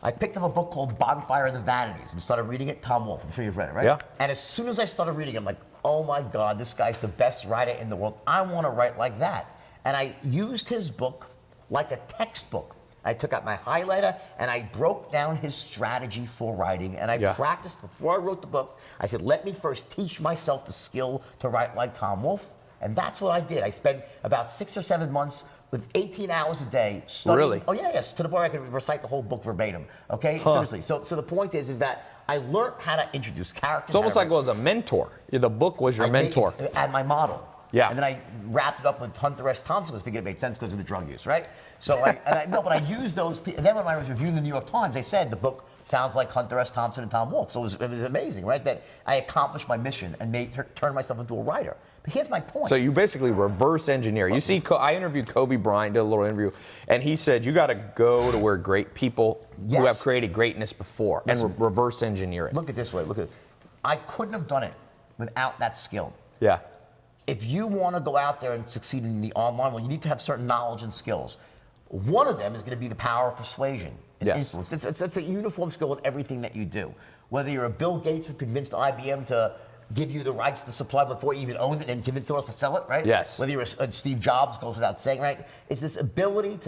I picked up a book called Bonfire of the Vanities and started reading it. Tom Wolfe, I'm sure you've read it, right? Yeah. And as soon as I started reading it, I'm like, oh my God, this guy's the best writer in the world. I want to write like that. And I used his book like a textbook. I took out my highlighter and I broke down his strategy for writing, and I practiced before I wrote the book. I said, let me first teach myself the skill to write like Tom Wolfe. And that's what I did. I spent about 6 or 7 months with 18 hours a day studying. Really? Oh yeah, yes, to the point where I could recite the whole book verbatim. Okay, seriously. So the point is that I learned how to introduce characters. It's almost like it was a mentor. The book was your mentor. And my model. Yeah. And then I wrapped it up with Hunter S. Thompson because I figured it made sense because of the drug use, right? So but I used those. And then when I was reviewing the New York Times, they said the book sounds like Hunter S. Thompson and Tom Wolfe. So it was amazing, right? That I accomplished my mission and turned myself into a writer. But here's my point. So you basically reverse engineer. You see, I interviewed Kobe Bryant, did a little interview, and he said you got to go to where great people who have created greatness before and reverse engineer it. Look at it this way. I couldn't have done it without that skill. Yeah. If you want to go out there and succeed in the online world, you need to have certain knowledge and skills. One of them is going to be the power of persuasion and influence. It's a uniform skill in everything that you do. Whether you're a Bill Gates who convinced IBM to give you the rights to supply before you even own it and convince someone else to sell it, right? Yes. Whether you're a Steve Jobs, goes without saying, right? It's this ability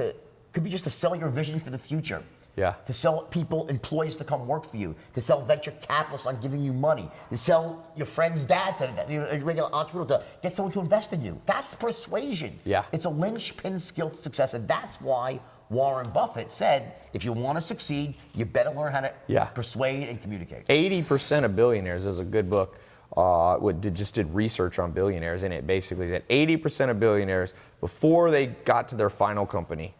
could be just to sell your vision for the future. Yeah. To sell people, employees to come work for you, to sell venture capitalists on giving you money, to sell your friend's dad, a regular entrepreneur, to get someone to invest in you. That's persuasion. Yeah. It's a linchpin skill to success, and that's why Warren Buffett said, if you want to succeed, you better learn how to persuade and communicate. 80% of billionaires is a good book. Just did research on billionaires, and it basically said 80% of billionaires, before they got to their final company,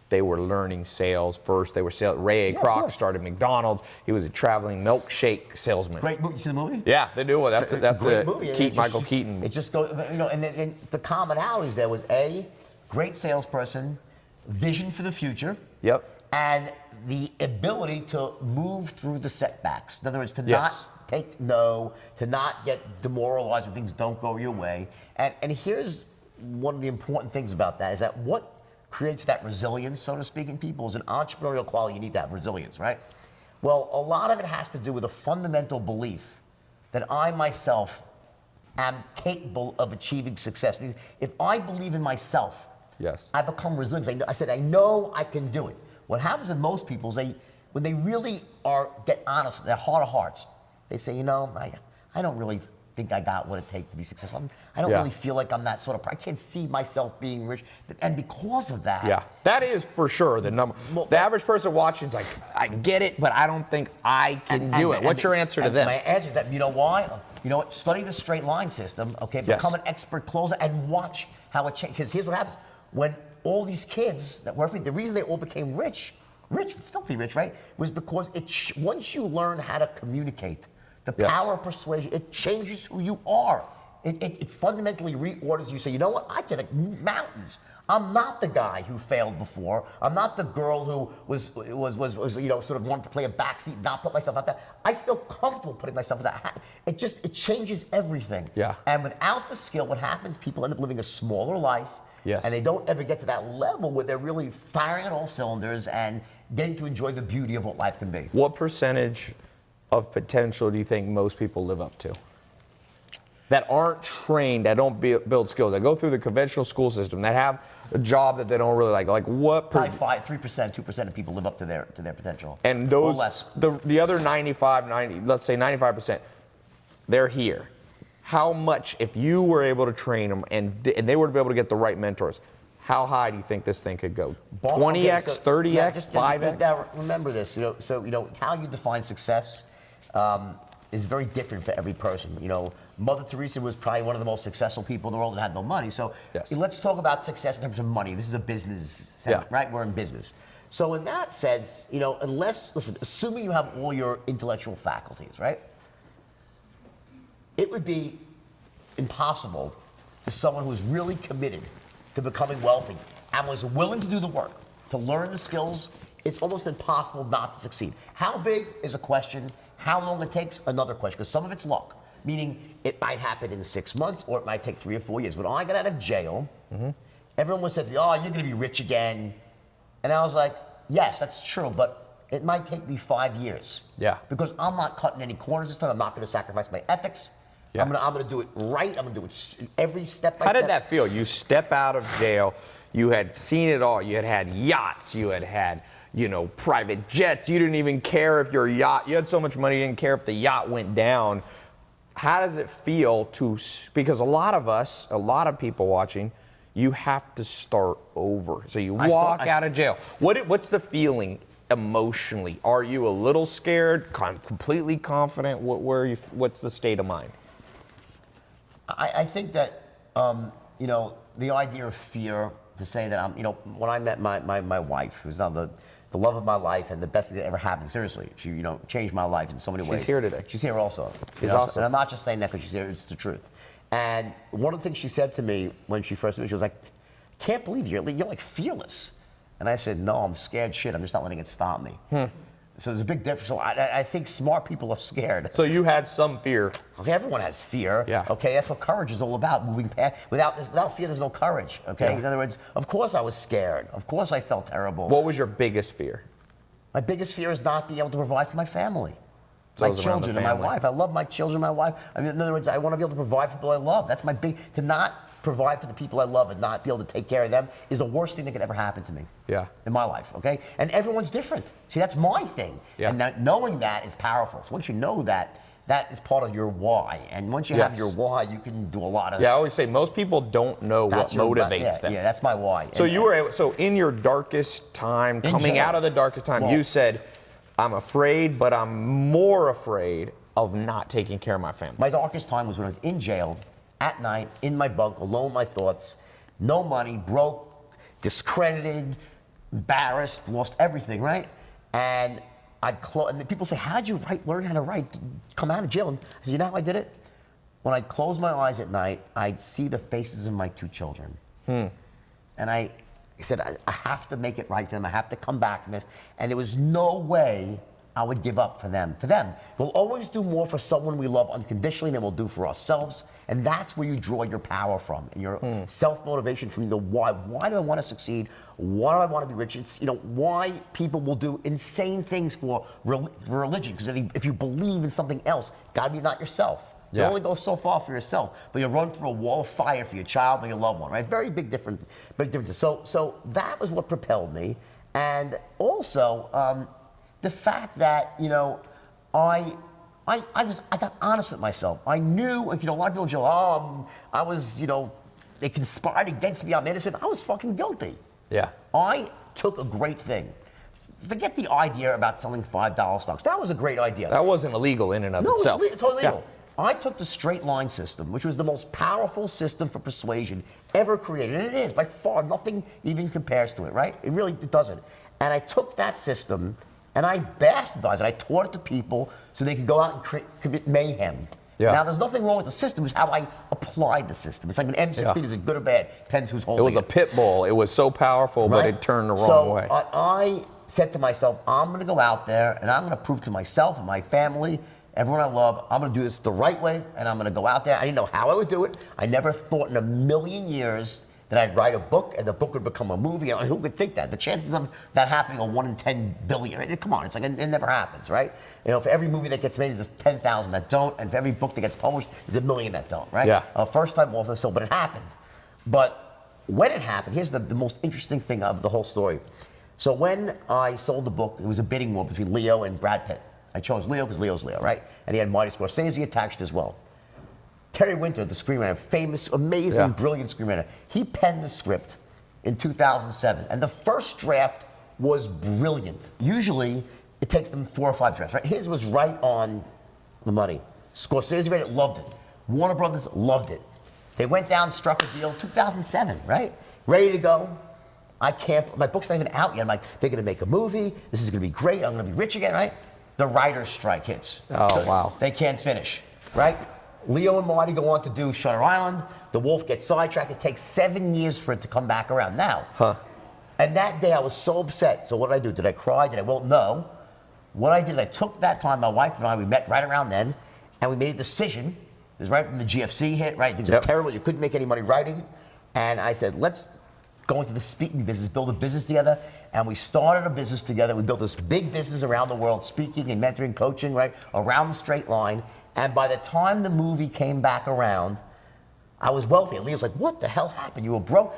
they were learning sales first. They were Ray Kroc started McDonald's. He was a traveling milkshake salesman. Great movie. You see the movie? Yeah, they do. That's a great movie. Michael Keaton. It just goes, and the commonalities there was great salesperson, vision for the future. Yep. And the ability to move through the setbacks. In other words, to not take no, to not get demoralized when things don't go your way. And here's one of the important things about that is that what creates that resilience, so to speak, in people is an entrepreneurial quality. You need to have resilience, right? Well, a lot of it has to do with a fundamental belief that I myself am capable of achieving success. If I believe in myself, I become resilient. I said, I know I can do it. What happens with most people is when they really get honest with their heart of hearts, they say, I don't really think I got what it takes to be successful. I don't really feel like I'm that sort of person. I can't see myself being rich. And because of that. Yeah, that is for sure the number. The average person watching is like, I get it, but I don't think I can do it. What's your answer to them? My answer is that, you know why? You know what? Study the straight line system, okay? Become an expert closer and watch how it changes. Because here's what happens. When all these kids that work for me, the reason they all became rich, filthy rich, right? Was because once you learn how to communicate, the power of persuasion, it changes who you are. It fundamentally reorders you. Say, you know what? I can mountains. I'm not the guy who failed before. I'm not the girl who was you know, sort of wanted to play a backseat, not put myself out there. I feel comfortable putting myself in that. It changes everything. Yeah. And without the skill, what happens? People end up living a smaller life. Yes. And they don't ever get to that level where they're really firing on all cylinders and getting to enjoy the beauty of what life can be. What percentage of potential do you think most people live up to? That aren't trained, that don't build skills, that go through the conventional school system, that have a job that they don't really like. Like what? Probably 3%, 2% of people live up to their potential. And those, or less. the other 90, let's say 95%, they're here. How much, if you were able to train them and they were to be able to get the right mentors, how high do you think this thing could go? 20x, 30x, 5x? Now remember this, how you define success is very different for every person. You know, Mother Teresa was probably one of the most successful people in the world and had no money. So let's talk about success in terms of money. This is a business segment, right? We're in business. So in that sense, assuming you have all your intellectual faculties, right? It would be impossible for someone who's really committed to becoming wealthy and was willing to do the work, to learn the skills. It's almost impossible not to succeed. How big is a question. How long it takes, another question, because some of it's luck, meaning it might happen in 6 months or it might take 3 or 4 years. When I got out of jail, everyone was saying, oh, you're gonna be rich again. And I was like, yes, that's true, but it might take me 5 years. Yeah. Because I'm not cutting any corners this time. I'm not gonna sacrifice my ethics. Yeah. I'm gonna do it right. I'm gonna do it every step by step. How did that feel? You step out of jail, you had seen it all. You had yachts, you had private jets. You didn't even care if your yacht, you had so much money, you didn't care if the yacht went down. How does it feel because a lot of people watching, you have to start over. So you walk out of jail. What's the feeling emotionally? Are you a little scared, completely confident? What's the state of mind? I think that, the idea of fear, to say that when I met my wife, who's now the love of my life and the best thing that ever happened, seriously, she, changed my life in so many ways. She's here today. She's here also. She's awesome. And I'm not just saying that because she's here, it's the truth. And one of the things she said to me when she first met me, she was like, can't believe you're like fearless. And I said, no, I'm scared shit. I'm just not letting it stop me. So there's a big difference. So I think smart people are scared. So you had some fear. Okay, everyone has fear. Yeah. Okay, that's what courage is all about. Moving past. Without fear, there's no courage. Okay. Yeah. In other words, of course I was scared. Of course I felt terrible. What was your biggest fear? My biggest fear is not being able to provide for my family, my children, and my wife. I love my children, my wife. I mean, in other words, I want to be able to provide for people I love. That's my to not provide for the people I love and not be able to take care of them is the worst thing that could ever happen to me. Yeah. In my life, okay? And everyone's different. See, that's my thing. Yeah. And knowing that is powerful. So once you know that, that is part of your why. And once you have your why, you can do a lot of. Yeah, I always say most people don't know what motivates them. Yeah, that's my why. So so in your darkest time, coming out of the darkest time, you said, I'm afraid, but I'm more afraid of not taking care of my family. My darkest time was when I was in jail, at night, in my bunk, alone with my thoughts, no money, broke, discredited, embarrassed, lost everything, right? And and people say, how'd you learn how to write, come out of jail? And I said, you know how I did it? When I closed my eyes at night, I'd see the faces of my 2 children. And I said, I have to make it right for them. I have to come back from this. And there was no way I would give up for them. We'll always do more for someone we love unconditionally than we'll do for ourselves. And that's where you draw your power from and your self-motivation from the why. Why do I want to succeed? Why do I want to be rich? It's, why people will do insane things for religion. Because if you believe in something else, got to be not yourself. You only go so far for yourself, but you run through a wall of fire for your child or your loved one, right? Very big differences. So that was what propelled me. And also, the fact that, I got honest with myself. I knew, a lot of people go, I was, they conspired against me, I'm innocent. I was fucking guilty. Yeah. I took a great thing. Forget the idea about selling $5 stocks. That was a great idea. That wasn't illegal in and of itself. No, it was totally legal. I took the straight line system, which was the most powerful system for persuasion ever created. And it is, by far, nothing even compares to it, right? It really doesn't. And I took that system and I bastardized it. I taught it to people so they could go out and commit mayhem. Yeah. Now, there's nothing wrong with the system. It's how I applied the system. It's like an M16, is it good or bad? Depends who's holding it. It was a pit bull. It was so powerful, but it turned the wrong way. So I said to myself, I'm going to go out there and I'm going to prove to myself and my family, everyone I love, I'm going to do this the right way, and I'm going to go out there. I didn't know how I would do it. I never thought in a million years that I'd write a book and the book would become a movie. Who would think that? The chances of that happening are 1 in 10 billion. Right? Come on, it's like it never happens, right? You know, for every movie that gets made, there's 10,000 that don't, and for every book that gets published, there's 1 million that don't, right? Yeah. First time off the so, but it happened. But when it happened, here's the most interesting thing of the whole story. So when I sold the book, it was a bidding war between Leo and Brad Pitt. I chose Leo because Leo's Leo, right? And he had Marty Scorsese attached as well. Terry Winter, the screenwriter, famous, amazing, brilliant screenwriter, he penned the script in 2007. And the first draft was brilliant. Usually, it takes them 4 or 5 drafts, right? His was right on the money. Scorsese read it, loved it. Warner Brothers loved it. They went down, struck a deal, 2007, right? Ready to go. My book's not even out yet. I'm like, they're gonna make a movie. This is gonna be great. I'm gonna be rich again, right? The writer's strike hits. Oh, wow. They can't finish, right? Leo and Marty go on to do Shutter Island. The Wolf gets sidetracked. It takes 7 years for it to come back around. Now, and that day I was so upset. So what did I do? Did I cry? Did I? Well, no. What I did is I took that time, my wife and I, we met right around then, and we made a decision. It was right when the GFC hit, right? Things were terrible. You couldn't make any money writing. And I said, let's go into the speaking business, build a business together. And we started a business together. We built this big business around the world, speaking and mentoring, coaching, right? Around the straight line. And by the time the movie came back around, I was wealthy. And Leo's like, what the hell happened? You were broke?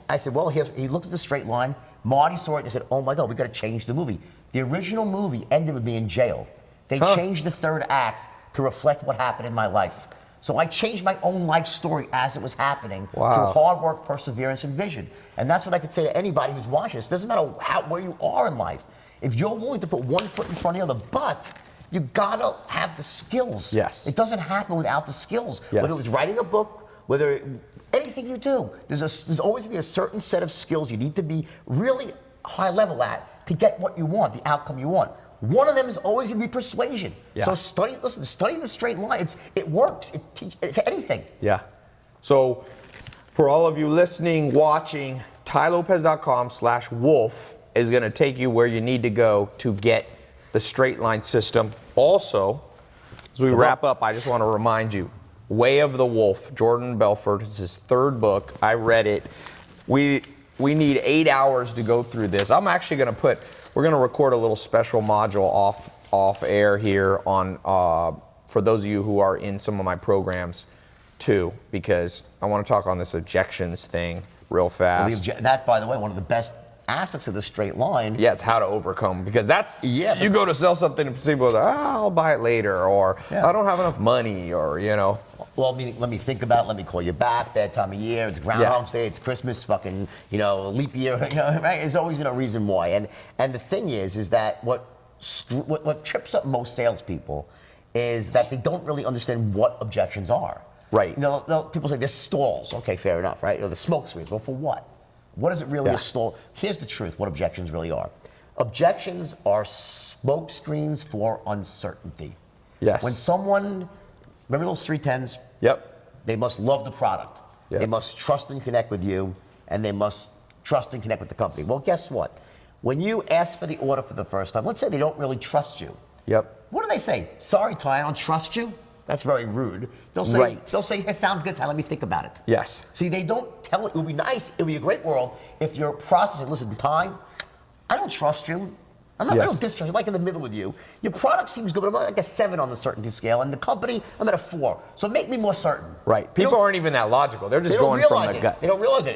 I said, well, he looked at the straight line. Marty saw it and said, oh my God, we got to change the movie. The original movie ended with me in jail. They changed the 3rd act to reflect what happened in my life. So I changed my own life story as it was happening through hard work, perseverance, and vision. And that's what I could say to anybody who's watching this. It doesn't matter where you are in life. If you're willing to put one foot in front of the other, but you gotta have the skills. Yes. It doesn't happen without the skills. Yes. Whether it's writing a book, whether anything you do, there's always gonna be a certain set of skills you need to be really high level at to get what you want, the outcome you want. One of them is always going to be persuasion. Yeah. So study the straight line. It works. It teaches anything. Yeah. So for all of you listening, watching, TaiLopez.com/wolf is going to take you where you need to go to get the straight line system. Also, as we wrap up, I just want to remind you, Way of the Wolf, Jordan Belfort, is his 3rd book. I read it. We need 8 hours to go through this. I'm actually going to we're going to record a little special module off air here on for those of you who are in some of my programs too, because I want to talk on this objections thing real fast. That's, by the way, one of the best aspects of the straight line. Yes, how to overcome, because that's, you go to sell something and people go, I'll buy it later, or I don't have enough money, or, you know. Well, let me think about it, let me call you back, bad time of year, it's Groundhog's Day, it's Christmas, fucking, leap year, right? There's always a reason why. And the thing is that what trips up most salespeople is that they don't really understand what objections are. Right. People say, there's stalls. Okay, fair enough, right? The smoke screens. Well, for what? What is it really a stall? Here's the truth, what objections really are. Objections are smoke screens for uncertainty. Yes. When someone, remember those 310s? Yep. They must love the product. Yep. They must trust and connect with you, and they must trust and connect with the company. Well, guess what? When you ask for the order for the first time, let's say they don't really trust you. Yep. What do they say? Sorry, Ty, I don't trust you. That's very rude. They'll say, hey, sounds good, Ty, let me think about it. Yes. See, they don't tell it. It would be nice, it would be a great world if your prospect said, listen, Ty, I don't trust you. I don't distrust you, I'm like in the middle with you. Your product seems good, but I'm like a 7 on the certainty scale. And the company, I'm at a 4. So make me more certain. Right. People aren't even that logical. They're just going from the gut. They don't realize it.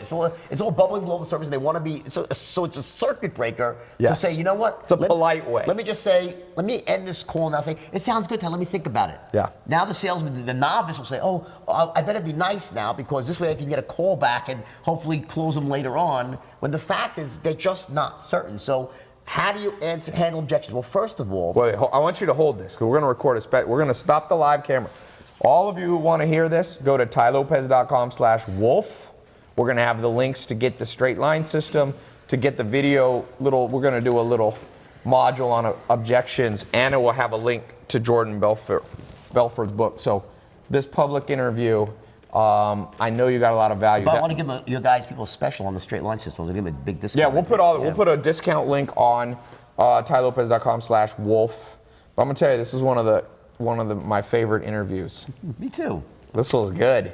It's all bubbling below the surface, and they want to be, so it's a circuit breaker to say, you know what? It's a polite way. Let me just say, let me end this call now. Say, it sounds good, Ty, let me think about it. Yeah. Now the salesman, the novice will say, oh, I better be nice now because this way I can get a call back and hopefully close them later on. When the fact is, they're just not certain. So how do you handle objections? Well, first of all, wait, I want you to hold this because we're going to record we're going to stop the live camera. All of you who want to hear this, go to tylopez.com/wolf. We're going to have the links to get the straight line system, to get the video we're going to do a little module on objections, and it will have a link to Jordan Belfort's book. So this public interview, I know you got a lot of value. But I want to give you guys people special on the straight line system. We'll give them a big discount. Yeah, we'll put a discount link on tylopez.com/wolf. But I'm gonna tell you, this is one of my favorite interviews. Me too. This was good.